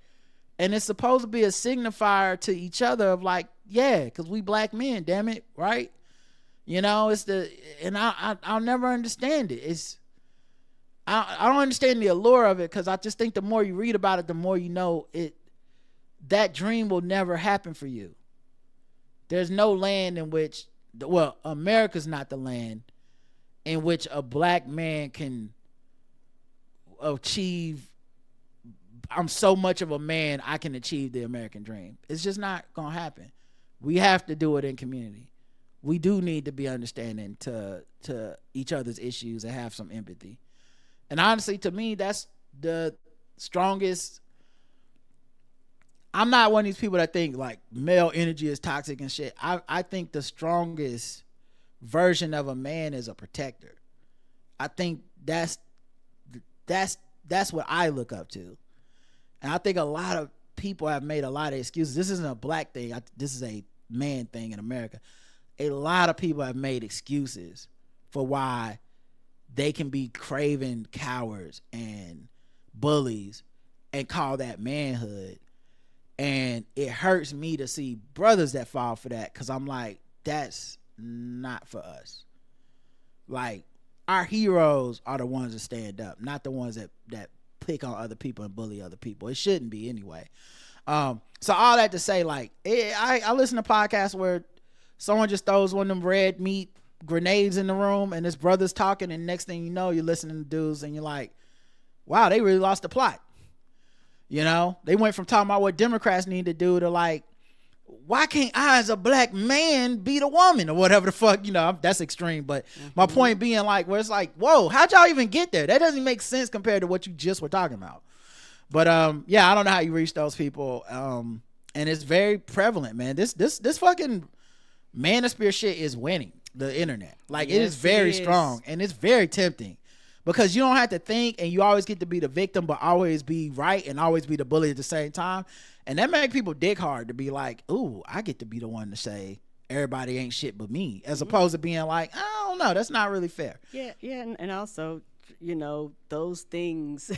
And it's supposed to be a signifier to each other of like, yeah, because we black men, damn it, right? You know, I'll never understand it. I don't understand the allure of it, because I just think the more you read about it, the more you know that dream will never happen for you. There's no land in which, America's not the land in which a black man can achieve, I'm so much of a man, I can achieve the American dream. It's just not going to happen. We have to do it in community. We do need to be understanding to each other's issues and have some empathy. And honestly, to me, that's the strongest. I'm not one of these people that think like male energy is toxic and shit. I think the strongest version of a man is a protector. I think that's what I look up to. And I think a lot of people have made a lot of excuses. This isn't a black thing. This is a man thing in America. A lot of people have made excuses for why they can be craven cowards and bullies and call that manhood. And it hurts me to see brothers that fall for that, because I'm like, that's not for us. Like, our heroes are the ones that stand up, not the ones that pick on other people and bully other people. It shouldn't be anyway. So all that to say, like, I listen to podcasts where someone just throws one of them red meat grenades in the room and this brother's talking, and next thing you know, you're listening to dudes and you're like, wow, they really lost the plot. You know, they went from talking about what Democrats need to do to like, why can't I as a black man beat a woman or whatever the fuck, you know, that's extreme. But my point being like, where it's like, whoa, how'd y'all even get there? That doesn't make sense compared to what you just were talking about. But yeah, I don't know how you reach those people. And it's very prevalent, man. This fucking manosphere shit is winning the internet. Like, it is very strong and it's very tempting. Because you don't have to think, and you always get to be the victim, but always be right and always be the bully at the same time. And that makes people dick hard to be like, ooh, I get to be the one to say everybody ain't shit but me, as opposed to being like, I don't know, that's not really fair. Yeah, and also, you know, those things,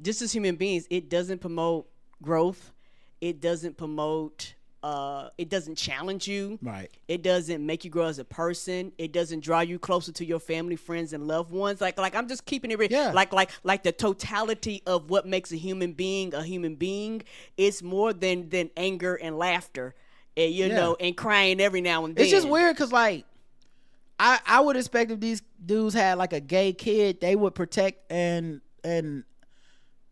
just as human beings, it doesn't promote growth. It doesn't promote. It doesn't challenge you. Right. It doesn't make you grow as a person. It doesn't draw you closer to your family, friends, and loved ones. Like I'm just keeping it real. Yeah. Like the totality of what makes a human being is more than anger and laughter, and, you know, and crying every now and then. It's just weird because like I would expect if these dudes had like a gay kid, they would protect and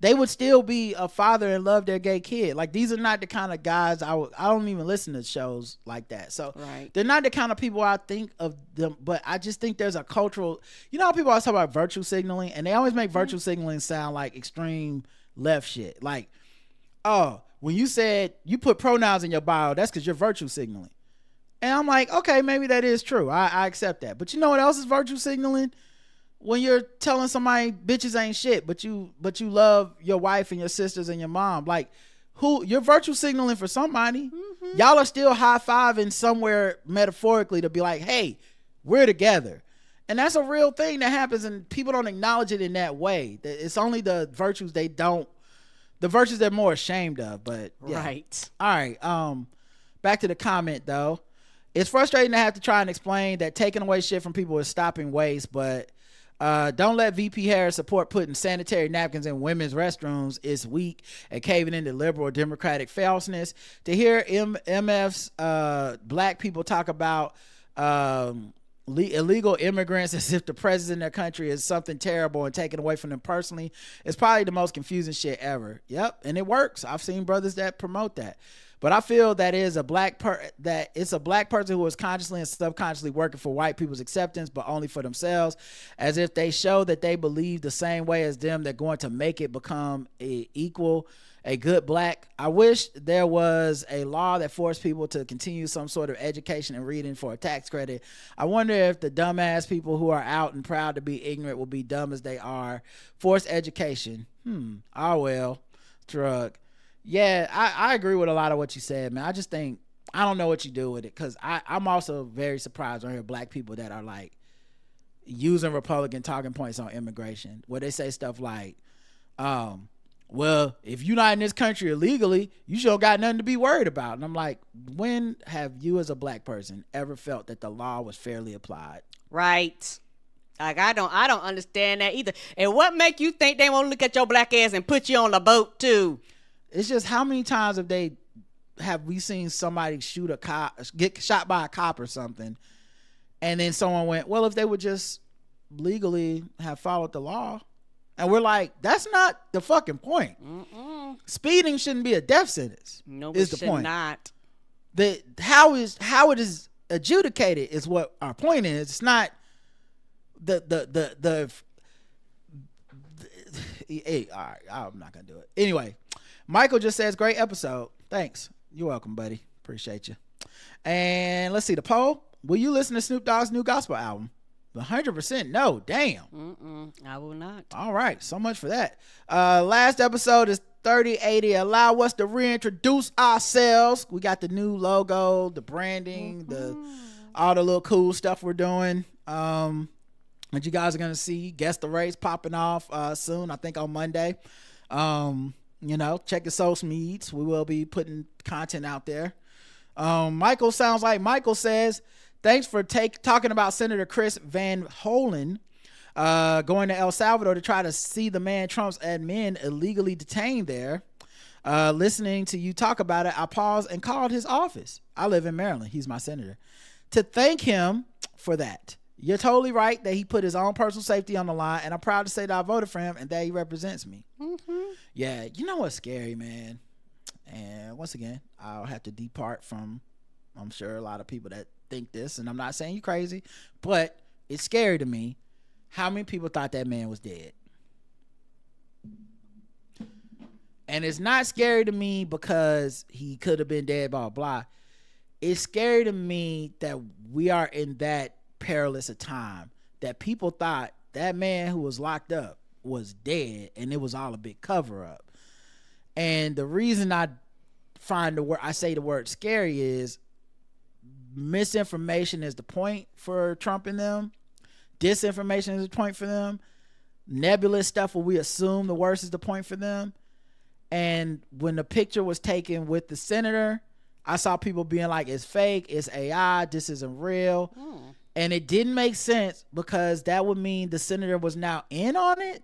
they would still be a father and love their gay kid. Like, these are not the kind of guys I don't even listen to shows like that. So they're not the kind of people I think of them, but I just think there's a cultural, you know how people always talk about virtue signaling, and they always make virtue signaling sound like extreme left shit. Like, oh, when you said you put pronouns in your bio, that's because you're virtue signaling. And I'm like, okay, maybe that is true. I accept that. But you know what else is virtue signaling? When you're telling somebody bitches ain't shit, but you love your wife and your sisters and your mom, like, who you're virtue signaling for somebody. Y'all are still high-fiving somewhere metaphorically to be like, hey, we're together. And that's a real thing that happens, and people don't acknowledge it in that way. It's only the virtues they're more ashamed of. But yeah. Right. All right. Back to the comment though. It's frustrating to have to try and explain that taking away shit from people is stopping waste, but don't let VP Harris support putting sanitary napkins in women's restrooms is weak and caving into liberal democratic falseness. To hear MF's black people talk about illegal immigrants as if the presence in their country is something terrible and taken away from them personally is probably the most confusing shit ever. Yep, and it works. I've seen brothers that promote that. But I feel that it's a black person who is consciously and subconsciously working for white people's acceptance, but only for themselves, as if they show that they believe the same way as them, they're going to make it become a good black. I wish there was a law that forced people to continue some sort of education and reading for a tax credit. I wonder if the dumbass people who are out and proud to be ignorant will be dumb as they are. Forced education. Well, drug. Yeah, I agree with a lot of what you said, man. I just think, I don't know what you do with it, because I'm also very surprised when I hear black people that are like using Republican talking points on immigration, where they say stuff like, well, if you're not in this country illegally, you sure got nothing to be worried about. And I'm like, when have you as a black person ever felt that the law was fairly applied? Right. Like, I don't understand that either. And what make you think they won't look at your black ass and put you on the boat too? It's just, how many times have we seen somebody get shot by a cop or something, and then someone went, well, if they would just legally have followed the law, and we're like, that's not the fucking point. Speeding shouldn't be a death sentence. No, is it the should point. not. How it is adjudicated is what our point is. It's not hey, all right, I'm not gonna do it anyway. Michael just says, great episode. Thanks. You're welcome, buddy. Appreciate you. And let's see the poll. Will you listen to Snoop Dogg's new gospel album? 100% no. Damn. I will not. All right. So much for that. Last episode is 3080. Allow us to reintroduce ourselves. We got the new logo, the branding, all the little cool stuff we're doing. That you guys are going to see. Guess the Race popping off soon, I think on Monday. You know, check the social medias. We will be putting content out there. Michael sounds like Michael says, thanks for talking about Senator Chris Van Hollen going to El Salvador to try to see the man Trump's admin illegally detained there. Listening to you talk about it, I paused and called his office. I live in Maryland. He's my senator. To thank him for that. You're totally right that he put his own personal safety on the line, and I'm proud to say that I voted for him and that he represents me. Yeah, you know what's scary, man? And once again, I'll have to depart from, I'm sure, a lot of people that think this, and I'm not saying you crazy, but it's scary to me how many people thought that man was dead. And it's not scary to me because he could have been dead, blah, blah. It's scary to me that we are in that perilous a time that people thought that man who was locked up was dead and it was all a big cover up. And the reason I say the word scary is misinformation is the point for Trump and them. Disinformation is the point for them. Nebulous stuff where we assume the worst is the point for them. And when the picture was taken with the senator, I saw people being like, it's fake, it's AI, this isn't real. And it didn't make sense because that would mean the senator was now in on it.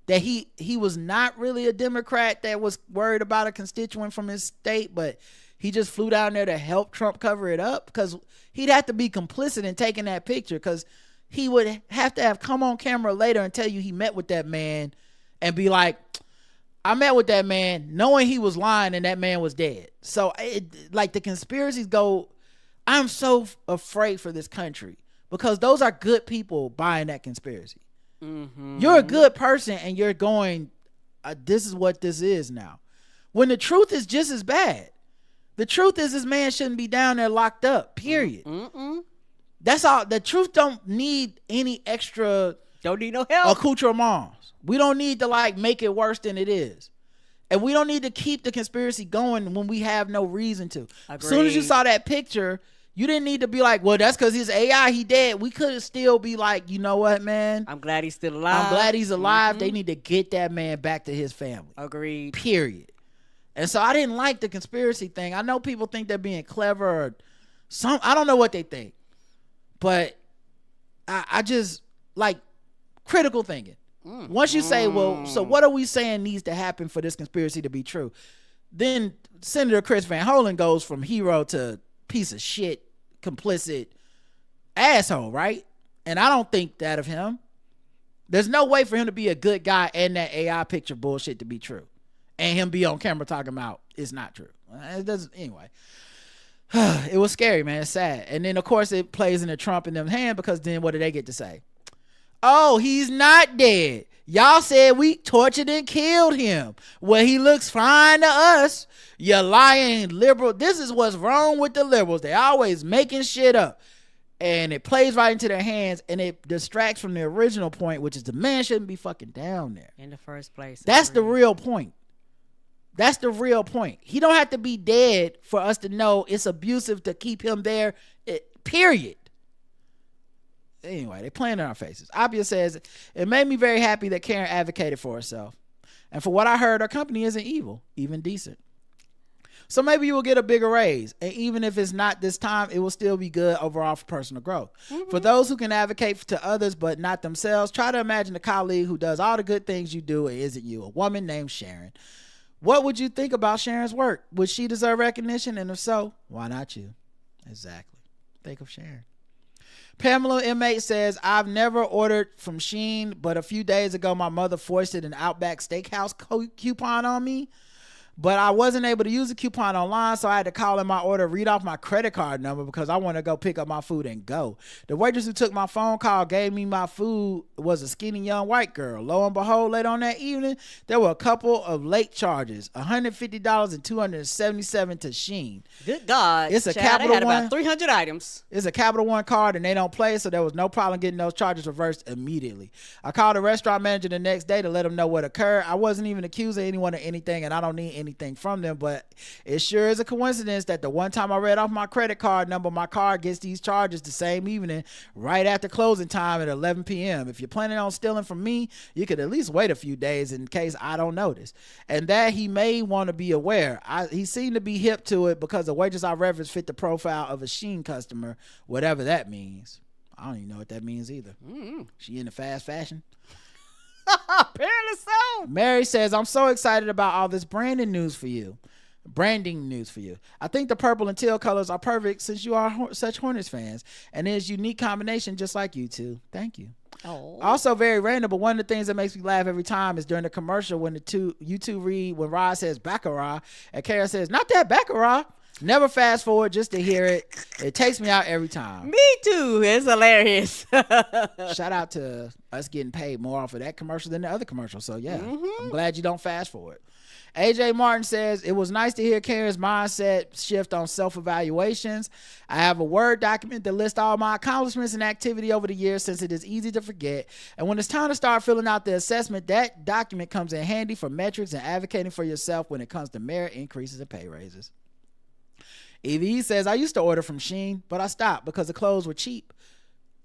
That he was not really a Democrat that was worried about a constituent from his state, but he just flew down there to help Trump cover it up, because he'd have to be complicit in taking that picture, because he would have to have come on camera later and tell you he met with that man and be like, I met with that man knowing he was lying and that man was dead. So like the conspiracies go, I'm so afraid for this country because those are good people buying that conspiracy. Mm-hmm. You're a good person and you're going, this is what this is now. When the truth is just as bad. The truth is this man shouldn't be down there locked up, period. That's all. The truth don't need any extra. Don't need no help. Accoutrements. We don't need to like make it worse than it is. And we don't need to keep the conspiracy going when we have no reason to. Agreed. As soon as you saw that picture, you didn't need to be like, well, that's because he's AI, he dead. We could still be like, you know what, man? I'm glad he's still alive. I'm glad he's alive. They need to get that man back to his family. Agreed. Period. And so I didn't like the conspiracy thing. I know people think they're being clever or I don't know what they think. But I just like critical thinking. Once you say, well, so what are we saying needs to happen for this conspiracy to be true? Then Senator Chris Van Hollen goes from hero to piece of shit, complicit asshole, right? And I don't think that of him. There's no way for him to be a good guy and that AI picture bullshit to be true. And him be on camera talking about it's not true. It doesn't, anyway. It was scary, man. It's sad. And then, of course, it plays into Trump and them hand because then what do they get to say? Oh, he's not dead. Y'all said we tortured and killed him. Well, he looks fine to us. You lying liberal. This is what's wrong with the liberals. They always making shit up. And it plays right into their hands and it distracts from the original point, which is the man shouldn't be fucking down there. In the first place. That's the real point. That's the real point. He don't have to be dead for us to know it's abusive to keep him there, period. Anyway, they playing in our faces. Abia says, it made me very happy that Karen advocated for herself. And for what I heard, her company isn't evil, even decent. So maybe you will get a bigger raise. And even if it's not this time, it will still be good overall for personal growth. Mm-hmm. For those who can advocate to others but not themselves, try to imagine a colleague who does all the good things you do and isn't you, a woman named Sharon. What would you think about Sharon's work? Would she deserve recognition? And if so, why not you? Exactly. Think of Sharon. Pamela M8 says, I've never ordered from Shein, but a few days ago, my mother foisted an Outback Steakhouse coupon on me. But I wasn't able to use the coupon online, so I had to call in my order, read off my credit card number because I want to go pick up my food and go. The waitress who took my phone call gave me my food was a skinny young white girl. Lo and behold, later on that evening, there were a couple of late charges, $150 and $277 to Shein. Good God. It's a Capital One. About 300 items. It's a Capital One card and they don't play, so there was no problem getting those charges reversed immediately. I called the restaurant manager the next day to let him know what occurred. I wasn't even accusing anyone of anything and I don't need anything from them, but it sure is a coincidence that the one time I read off my credit card number, my card gets these charges the same evening right after closing time at 11 p.m. If you're planning on stealing from me, you could at least wait a few days in case I don't notice. And that he may want to be aware. He seemed to be hip to it because the waitress I referenced fit the profile of a Shein customer, whatever that means. I don't even know what that means either. She into fast fashion? Apparently so. Mary says, I'm so excited about all this branding news for you. I think the purple and teal colors are perfect since you are such Hornets fans, and it's a unique combination just like you two. Thank you. Oh. Also very random, but one of the things that makes me laugh every time is during the commercial when you two read when Rod says Baccarat and Karen says, not that Baccarat. Never fast forward just to hear it. It takes me out every time. Me too. It's hilarious. Shout out to us getting paid more off of that commercial than the other commercial. So yeah, I'm glad you don't fast forward. AJ Martin says, it was nice to hear Karen's mindset shift on self-evaluations. I have a Word document that lists all my accomplishments and activity over the years since it is easy to forget. And when it's time to start filling out the assessment, that document comes in handy for metrics and advocating for yourself when it comes to merit increases and pay raises. Evie says, I used to order from Shein, but I stopped because the clothes were cheap.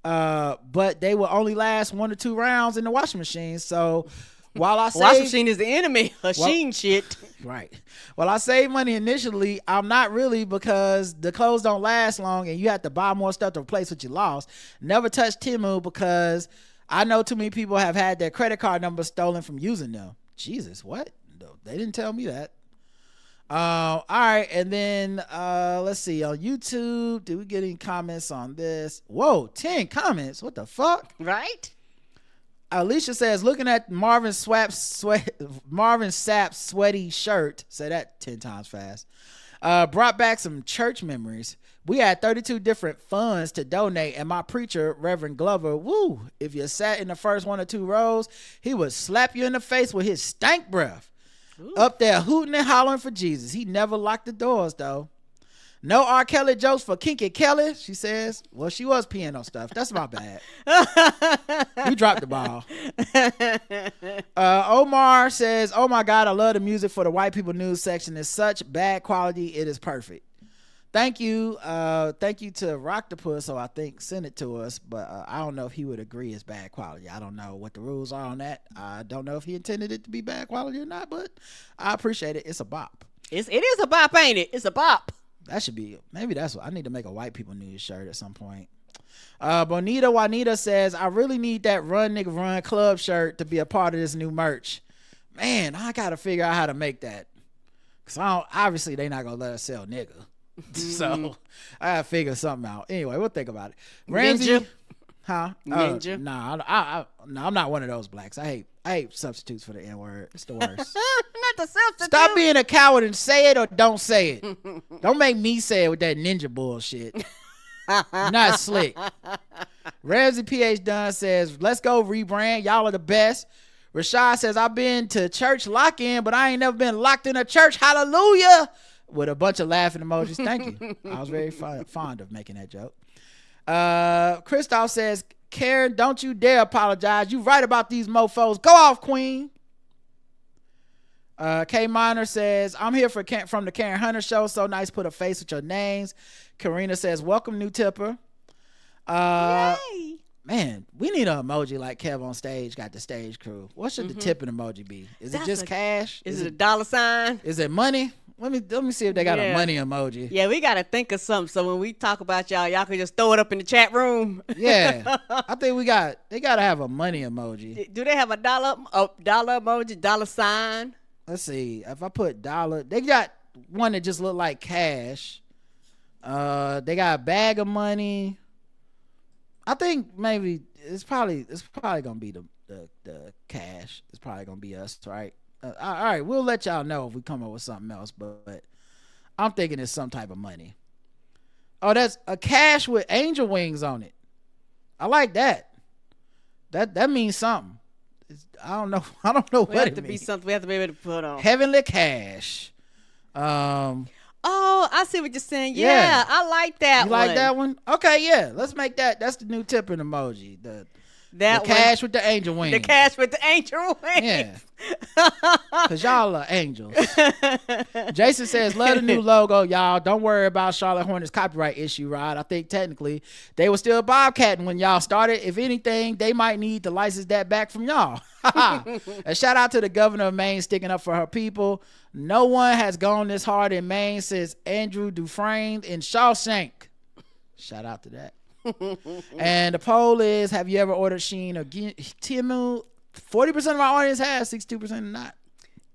But they will only last 1 or 2 rounds in the washing machine. So while I washing machine is the enemy of Shein shit. Right. Well, I saved money initially. I'm not really, because the clothes don't last long and you have to buy more stuff to replace what you lost. Never touched Temu because I know too many people have had their credit card numbers stolen from using them. Jesus, what? No, they didn't tell me that. All right, and then let's see, on YouTube, did we get any comments on this? Whoa, 10 comments. What the fuck? Right? Alicia says, looking at Marvin Sapp's sweaty shirt, say that 10 times fast, brought back some church memories. We had 32 different funds to donate, and my preacher, Reverend Glover, if you sat in the first 1 or 2 rows, he would slap you in the face with his stank breath. Ooh. Up there hooting and hollering for Jesus. He never locked the doors, though. No R. Kelly jokes for Kinky Kelly, she says. Well, she was peeing on stuff. That's my bad. We dropped the ball. Omar says, oh my God, I love the music for the white people news section. It's such bad quality. It is perfect. Thank you. Thank you to Rocktopus, so I think sent it to us, but I don't know if he would agree it's bad quality. I don't know what the rules are on that. I don't know if he intended it to be bad quality or not, but I appreciate it. It's a bop. It is a bop, ain't it? It's a bop. That should be, maybe that's what I need to make a white people news shirt at some point. Bonita Juanita says, I really need that Run Nigga Run Club shirt to be a part of this new merch. Man, I gotta figure out how to make that, because obviously they not gonna let us sell nigga. So I gotta figure something out. Anyway, we'll think about it. Ramsey, Ninja. Huh? Ninja. Nah, I'm not one of those blacks. I hate substitutes for the N-word. It's the worst. Not the substitute. Stop being a coward and say it or don't say it. Don't make me say it with that ninja bullshit. Not slick. Ramsey PH Dunn says, let's go rebrand. Y'all are the best. Rashad says, I've been to church lock-in, but I ain't never been locked in a church. Hallelujah. With a bunch of laughing emojis. Thank you. I was very fond of making that joke. Christoph says, Karen, don't you dare apologize. You right about these mofos. Go off, queen. K Minor says, I'm here from the Karen Hunter show. So nice, put a face with your names. Karina says, welcome, new tipper. Yay. Man, we need an emoji like Kev on stage got the stage crew. What should the tipping emoji be? Is it just cash? Is it a dollar sign? Is it money? Let me see if they got a money emoji. Yeah, we got to think of something. So when we talk about y'all can just throw it up in the chat room. Yeah. I think they got to have a money emoji. Do they have a dollar emoji, dollar sign? Let's see. If I put dollar, they got one that just look like cash. They got a bag of money. I think maybe it's probably going to be the cash. It's probably going to be us, right? All right, we'll let y'all know if we come up with something else, but I'm thinking it's some type of money. Oh, that's a cash with angel wings on it. I like that. That means something. I don't know what it means. Be something we have to be able to put on. Heavenly cash. Oh, I see what you're saying. Yeah, I like that one. You like that one? Okay, yeah. Let's make that. That's the new tipping emoji. The cash with the angel wings. The cash with the angel wings. Yeah. Because y'all are angels. Jason says, love the new logo, y'all. Don't worry about Charlotte Hornets copyright issue, Rod. I think technically they were still bobcatting when y'all started. If anything, they might need to license that back from y'all. A shout out to the governor of Maine sticking up for her people. No one has gone this hard in Maine since Andrew Dufresne in Shawshank. Shout out to that. And the poll is, have you ever ordered Shein or Temu? 40% of our audience has, 62% not.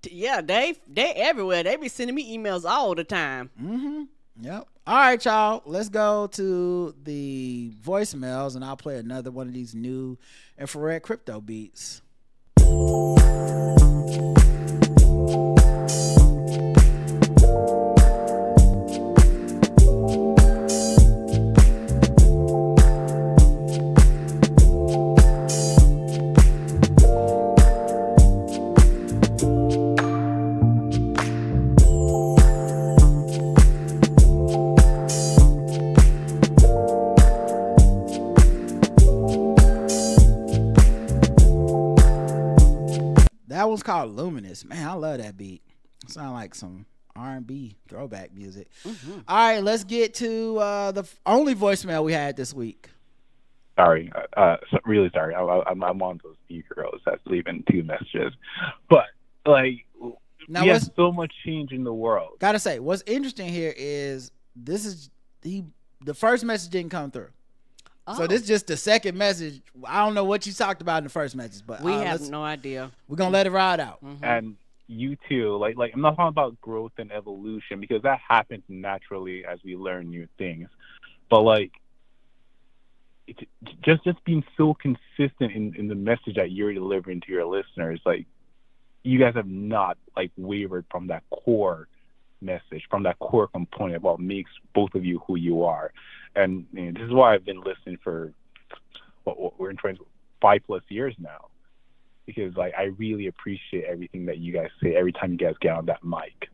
Yeah, they everywhere. They be sending me emails all the time. Yep. All right, y'all. Let's go to the voicemails, and I'll play another one of these new infrared crypto beats. That one's called Luminous. Man, I love that beat. Sound like some R&B throwback music. Mm-hmm. All right, let's get to the only voicemail we had this week. Sorry, really sorry. I'm one of those few girls that's leaving 2 messages, but like, now, we have so much change in the world. Gotta say, what's interesting here is the first message didn't come through. Oh. So this is just the second message. I don't know what you talked about in the first message, but we have no idea. We're gonna let it ride out. Mm-hmm. And you too, like I'm not talking about growth and evolution because that happens naturally as we learn new things. But like, just being so consistent in the message that you're delivering to your listeners, like you guys have not like wavered from that core message, from that core component of what makes both of you who you are. And this is why I've been listening for what we're in 5+ years now, because like I really appreciate everything that you guys say every time you guys get on that mic.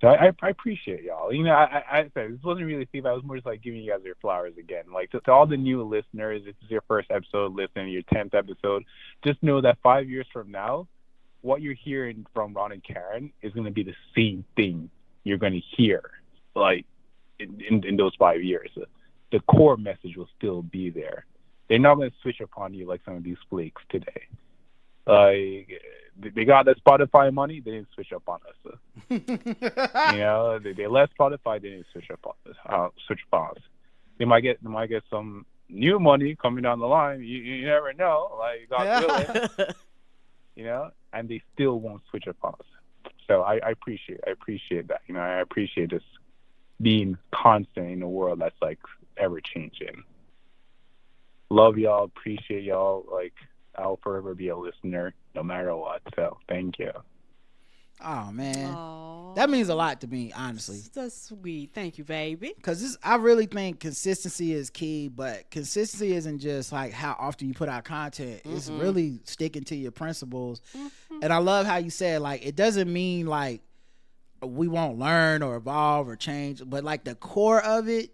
So I appreciate y'all. You know, I said this wasn't really feedback. I was more just like giving you guys your flowers again. Like to all the new listeners, this is your first episode listening, your 10th episode. Just know that 5 years from now, what you're hearing from Ron and Karen is going to be the same thing you're going to hear, like in those 5 years. The core message will still be there. They're not going to switch upon you like some of these flakes today. Like they got that Spotify money, they didn't switch up on us. You know, they left Spotify, they didn't switch up on us. They might get some new money coming down the line. You never know. Like God willing. You know, and they still won't switch up on us. So I appreciate that. You know, I appreciate this being constant in a world that's like ever changing. Love y'all, appreciate y'all. Like I'll forever be a listener no matter what. So thank you. Oh man. Aww. That means a lot to me, honestly. That's sweet. Thank you, baby. Because I really think consistency is key, but consistency isn't just like how often you put out content. Mm-hmm. It's really sticking to your principles. Mm-hmm. And I love how you said, like, it doesn't mean like we won't learn or evolve or change, but like the core of it,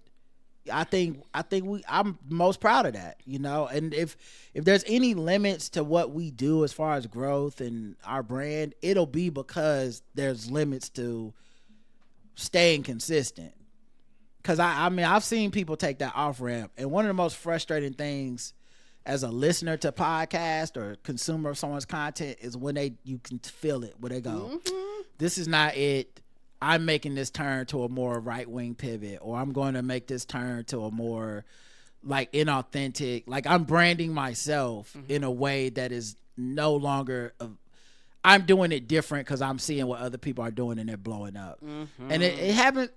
I'm most proud of that, you know. And if there's any limits to what we do as far as growth and our brand, it'll be because there's limits to staying consistent. Because I mean I've seen people take that off ramp, and one of the most frustrating things as a listener to podcast or consumer of someone's content is when you can feel it, where they go, this is not it. I'm making this turn to a more right-wing pivot, or I'm going to make this turn to a more like inauthentic, like I'm branding myself in a way that is no longer, I'm doing it different because I'm seeing what other people are doing and they're blowing up. Mm-hmm. And it happens,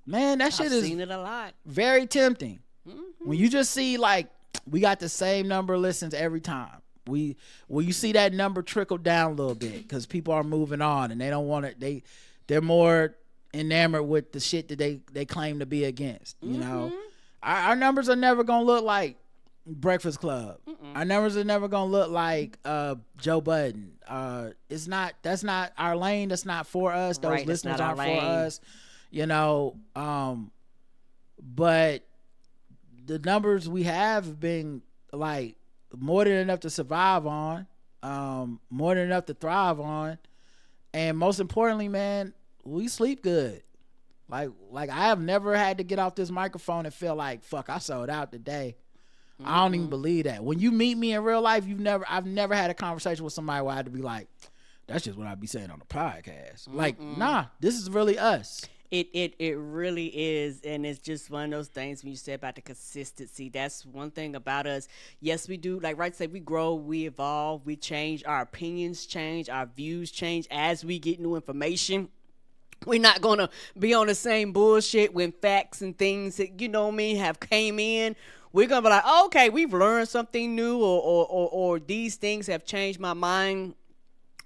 that shit is seen it a lot. Very tempting. Mm-hmm. When you just see like, we got the same number of listens every time. When you see that number trickle down a little bit because people are moving on and they don't want it, they're more enamored with the shit that they claim to be against. You know, our numbers are never gonna look like Breakfast Club. Our numbers are never gonna look like Joe Budden. That's not our lane. That's not for us. Those listeners aren't for us. You know, but the numbers we have been like more than enough to survive on, more than enough to thrive on, and most importantly, man, we sleep good. Like I have never had to get off this microphone and feel like, fuck, I sold out today. I don't even believe that. When you meet me in real life, I've never had a conversation with somebody where I had to be like, that's just what I'd be saying on the podcast. Like, nah, this is really us. It really is, and it's just one of those things when you say about the consistency. That's one thing about us. Yes, we do. Like Right said, we grow, we evolve, we change. Our opinions change, our views change as we get new information. We're not going to be on the same bullshit when facts and things that, you know what I mean, have came in. We're going to be like, oh, okay, we've learned something new, or these things have changed my mind,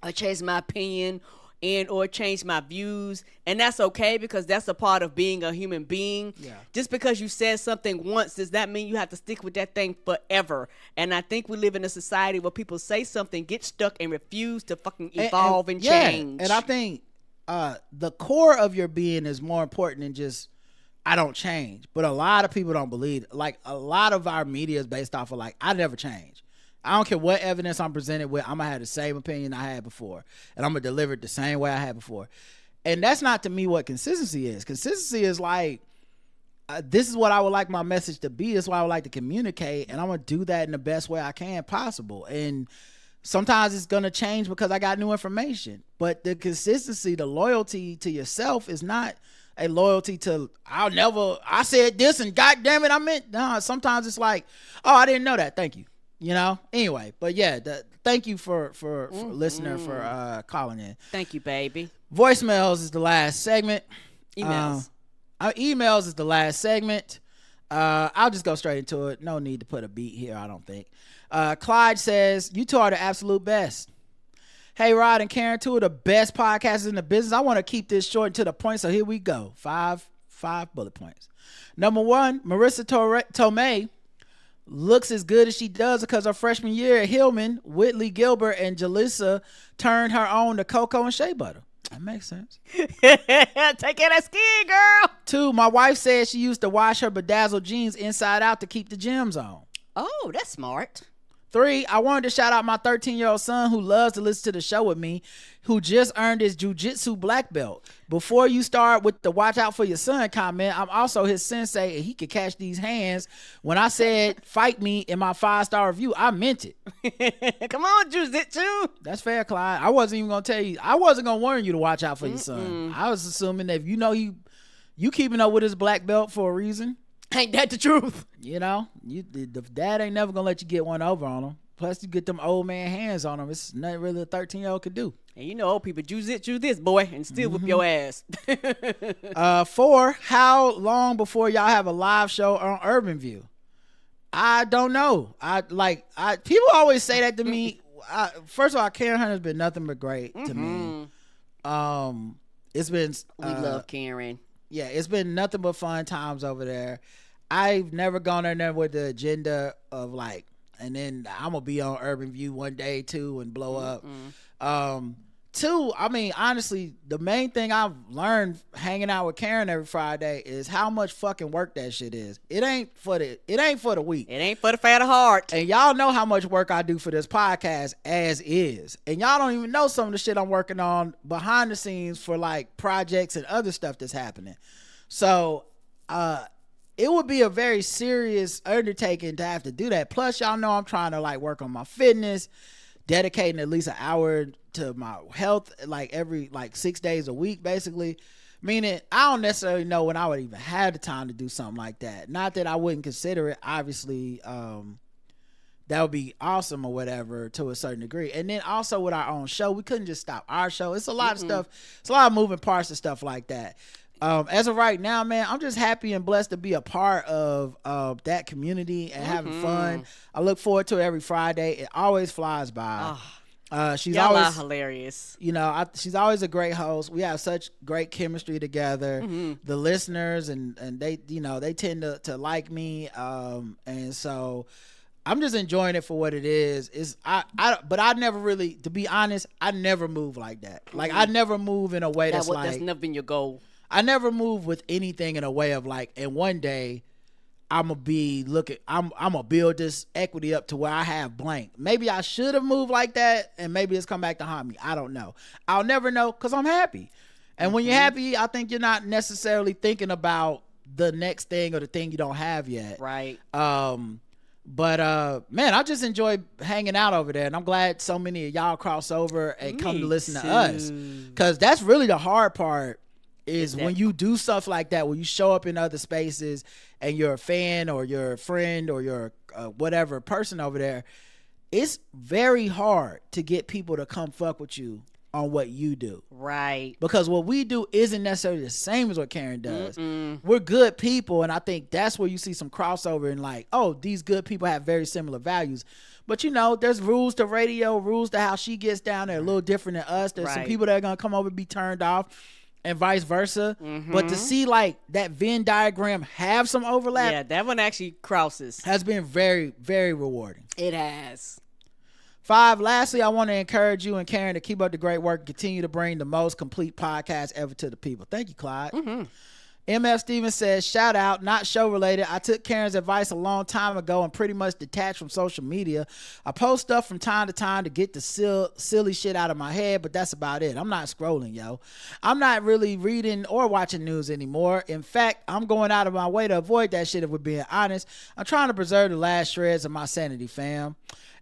or changed my opinion, and or changed my views. And that's okay, because that's a part of being a human being. Yeah. Just because you said something once, does that mean you have to stick with that thing forever? And I think we live in a society where people say something, get stuck, and refuse to fucking evolve and change. And I think the core of your being is more important than just I don't change. But a lot of people don't believe it. Like, a lot of our media is based off of like, I never change. I don't care what evidence I'm presented with, I'm gonna have the same opinion I had before, and I'm gonna deliver it the same way I had before. And that's not, to me, what consistency is. Consistency is like, this is what I would like my message to be. This is what I would like to communicate, and I'm gonna do that in the best way I can possible. And sometimes it's gonna change because I got new information. But the consistency, the loyalty to yourself, is not a loyalty to I said this and goddamn it I meant. No, sometimes it's like, oh, I didn't know that. Thank you. You know. Anyway, but yeah, thank you for listener for calling in. Thank you, baby. Voicemails is the last segment. Emails. Emails is the last segment. I'll just go straight into it. No need to put a beat here, I don't think. Clyde says, you two are the absolute best. Hey, Rod and Karen, two of the best podcasters in the business. I want to keep this short and to the point, so here we go. Five bullet points. Number one, Marissa Tomei looks as good as she does because her freshman year at Hillman, Whitley Gilbert and Jalissa turned her on to cocoa and shea butter. That makes sense. Take care of that skin, girl. Two, my wife said she used to wash her bedazzled jeans inside out to keep the gems on. Oh, that's smart. Three, I wanted to shout out my 13-year-old son who loves to listen to the show with me, who just earned his jiu-jitsu black belt. Before you start with the watch out for your son comment, I'm also his sensei and he could catch these hands. When I said fight me in my 5-star review, I meant it. Come on, jiu-jitsu. That's fair, Clyde. I wasn't even going to tell you. I wasn't going to warn you to watch out for your son. I was assuming that if you know you keeping up with his black belt for a reason. Ain't that the truth? You know, the dad ain't never gonna let you get one over on him. Plus, you get them old man hands on him. It's nothing really a 13-year-old could do. And you know, old people jiu-jitsu this, boy, and still whip your ass. 4, how long before y'all have a live show on Urban View? I don't know. People always say that to me. First of all, Karen Hunter's been nothing but great to me. It's been we love Karen. Yeah, it's been nothing but fun times over there. I've never gone in there with the agenda of like, and then I'm gonna be on Urban View one day too and blow up. 2, I mean, honestly, the main thing I've learned hanging out with Karen every Friday is how much fucking work that shit is. It ain't for the weak. It ain't for the faint of heart. And y'all know how much work I do for this podcast as is. And y'all don't even know some of the shit I'm working on behind the scenes for like projects and other stuff that's happening. So, it would be a very serious undertaking to have to do that. Plus, y'all know I'm trying to like work on my fitness, dedicating at least an hour to my health, like every 6 days a week, basically. Meaning, I don't necessarily know when I would even have the time to do something like that. Not that I wouldn't consider it. Obviously, that would be awesome or whatever to a certain degree. And then also with our own show, we couldn't just stop our show. It's a lot of stuff. It's a lot of moving parts and stuff like that. As of right now, man, I'm just happy and blessed to be a part of that community and having fun. I look forward to it every Friday. It always flies by. She's y'all always are hilarious. You know, she's always a great host. We have such great chemistry together. The listeners and they, you know, they tend to like me. And so I'm just enjoying it for what it is. But I never really, to be honest, I never move like that. Like I never move in a way that's never been your goal. I never move with anything in a way of like, and one day I'm gonna build this equity up to where I have blank. Maybe I should have moved like that and maybe it's come back to haunt me. I don't know. I'll never know because I'm happy. And when you're happy, I think you're not necessarily thinking about the next thing or the thing you don't have yet. Right. But man, I just enjoy hanging out over there, and I'm glad so many of y'all cross over and come to listen to us, because that's really the hard part. Is when you do stuff like that, when you show up in other spaces and you're a fan or you're a friend or you're whatever person over there, it's very hard to get people to come fuck with you on what you do. Right. Because what we do isn't necessarily the same as what Karen does. We're good people, and I think that's where you see some crossover and like, oh, these good people have very similar values. But, you know, there's rules to radio, rules to how she gets down there, a little different than us. There's some people that are going to come over and be turned off and vice versa. But to see, like, that Venn diagram have some overlap. Yeah, that one actually crosses. Has been very, very rewarding. It has. 5, lastly, I want to encourage you and Karen to keep up the great work and continue to bring the most complete podcast ever to the people. Thank you, Clyde. MF Stevens says, shout out, not show related. I took Karen's advice a long time ago and pretty much detached from social media. I post stuff from time to time to get the silly shit out of my head, but that's about it. I'm not scrolling, yo. I'm not really reading or watching news anymore. In fact, I'm going out of my way to avoid that shit if we're being honest. I'm trying to preserve the last shreds of my sanity, fam.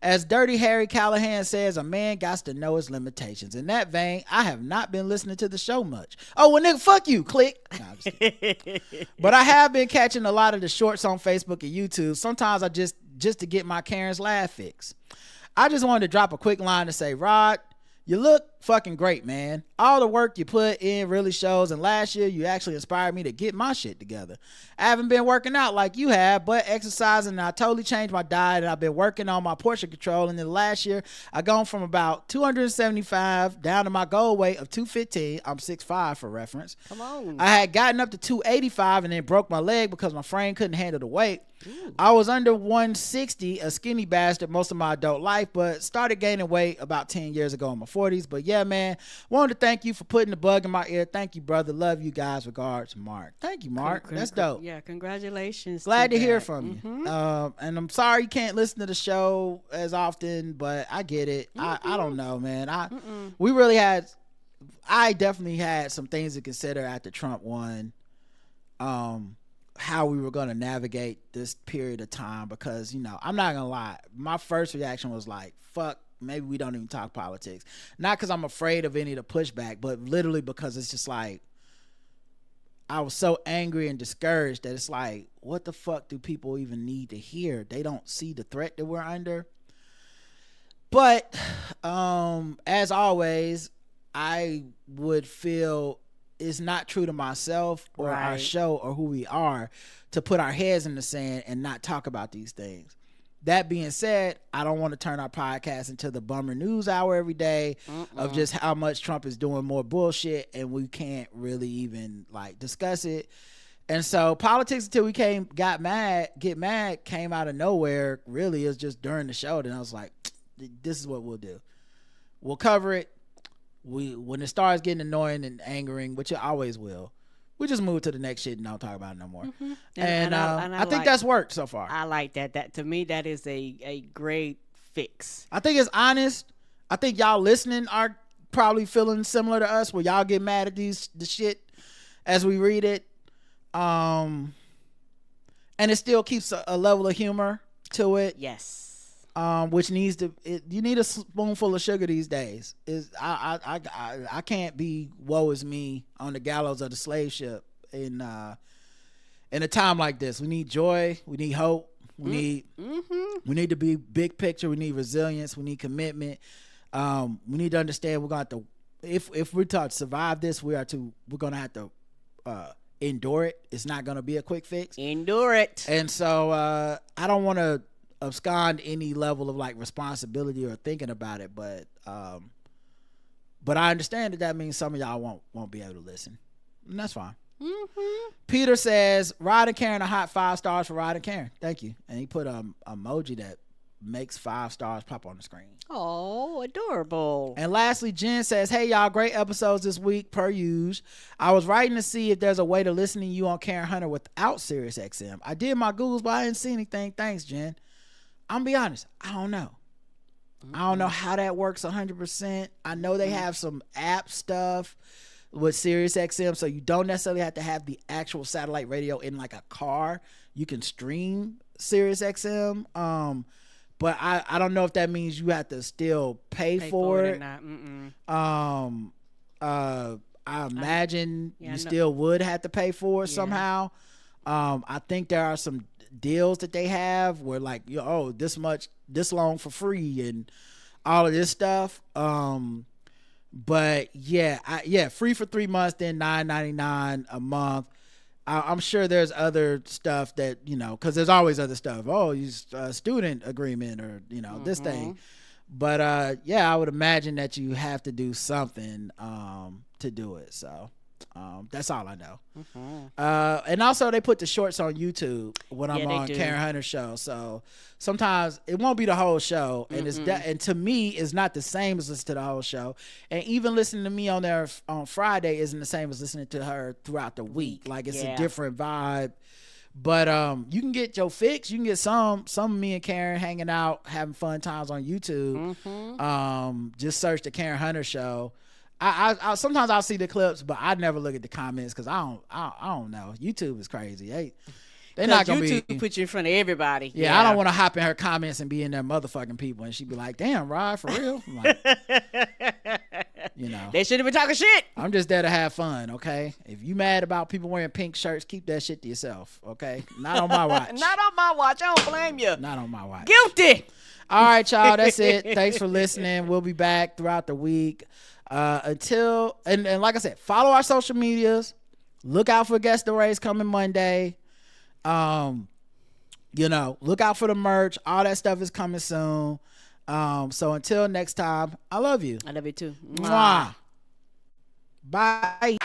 As Dirty Harry Callahan says, a man got to know his limitations. In that vein, I have not been listening to the show much. Oh, well, nigga, fuck you. Click. Nah, I'm just kidding. But I have been catching a lot of the shorts on Facebook and YouTube. Sometimes I just to get my Karen's laugh fix. I just wanted to drop a quick line to say, Rod, you look fucking great, man. All the work you put in really shows, and last year you actually inspired me to get my shit together. I haven't been working out like you have, but exercising, and I totally changed my diet, and I've been working on my portion control, and then last year I gone from about 275 down to my goal weight of 215. I'm 6'5" for reference. Come on. I had gotten up to 285 and then broke my leg because my frame couldn't handle the weight. I was under 160, a skinny bastard most of my adult life, but started gaining weight about 10 years ago in my 40s. But yeah, man, wanted to thank you for putting the bug in my ear. Thank you, brother. Love you guys. Regards, Mark. Thank you, Mark. That's dope. Yeah, congratulations. Glad to hear from you. And I'm sorry you can't listen to the show as often, but I get it. I don't know, man. I definitely had some things to consider after Trump won. How we were going to navigate this period of time, because, you know, I'm not gonna lie, my first reaction was like, fuck, maybe we don't even talk politics. Not because I'm afraid of any of the pushback, but literally because it's just like, I was so angry and discouraged that it's like, what the fuck do people even need to hear? They don't see the threat that we're under. But as always, I would feel it's not true to myself or our show or who we are to put our heads in the sand and not talk about these things. That being said, I don't want to turn our podcast into the bummer news hour every day of just how much Trump is doing more bullshit and we can't really even like discuss it. And so politics until we get mad came out of nowhere. Really, it was just during the show. Then I was like, this is what we'll do. We'll cover it. When it starts getting annoying and angering, which it always will, we just move to the next shit and don't talk about it no more. And I think that's worked so far. I like that. That to me, that is a great fix. I think it's honest. I think y'all listening are probably feeling similar to us, where y'all get mad at the shit as we read it. And it still keeps a level of humor to it. Yes. Which needs to, you need a spoonful of sugar these days. I can't be woe is me on the gallows of the slave ship in a time like this. We need joy. We need hope. We need to be big picture. We need resilience. We need commitment. We need to understand we're going to have to, if we're to survive this, we're going to have to endure it. It's not going to be a quick fix. Endure it. And so I don't want to abscond any level of like responsibility or thinking about it, but I understand that means some of y'all won't be able to listen, and that's fine. Peter says Rod and Karen, a hot 5 stars for Rod and Karen. Thank you. And he put a emoji that makes 5 stars pop on the screen. Oh, adorable. And lastly, Jen says, hey y'all, great episodes this week per usual. I was writing to see if there's a way to listen to you on Karen Hunter without SiriusXM. I did my Googles, but I didn't see anything. Thanks, Jen. I'm gonna be honest, I don't know. I don't know how that works 100%. I know they have some app stuff with SiriusXM, so you don't necessarily have to have the actual satellite radio in like a car. You can stream SiriusXM. But I don't know if that means you have to still pay for it. Or not. I imagine you still would have to pay for it somehow. I think there are some deals that they have where like, this long for free and all of this stuff. But yeah, free for 3 months, then $9.99 a month. I'm sure there's other stuff that, you know, because there's always other stuff. Oh, use student agreement or, you know, this thing. But yeah, I would imagine that you have to do something to do it. So that's all I know. And also they put the shorts on YouTube when I'm on Karen Hunter's show. So sometimes it won't be the whole show, and and to me it's not the same as listening to the whole show. And even listening to me on there on Friday isn't the same as listening to her throughout the week. Like it's a different vibe. But you can get your fix. You can get some of me and Karen hanging out, having fun times on YouTube. Just search the Karen Hunter show. I sometimes I'll see the clips, but I never look at the comments because I don't know. YouTube is crazy. They're not gonna YouTube put you in front of everybody. Yeah, I don't want to hop in her comments and be in there motherfucking people, and she'd be like, "Damn, Rod, for real?" I'm like, you know, they should have been talking shit. I'm just there to have fun, okay? If you mad about people wearing pink shirts, keep that shit to yourself, okay? Not on my watch. Not on my watch. I don't blame you. Not on my watch. Guilty. All right, y'all. That's it. Thanks for listening. We'll be back throughout the week. Until and like I said, follow our social medias. Look out for Guess the Race coming Monday. You know, look out for the merch. All that stuff is coming soon. So until next time, I love you. I love you too. Mwah. Bye.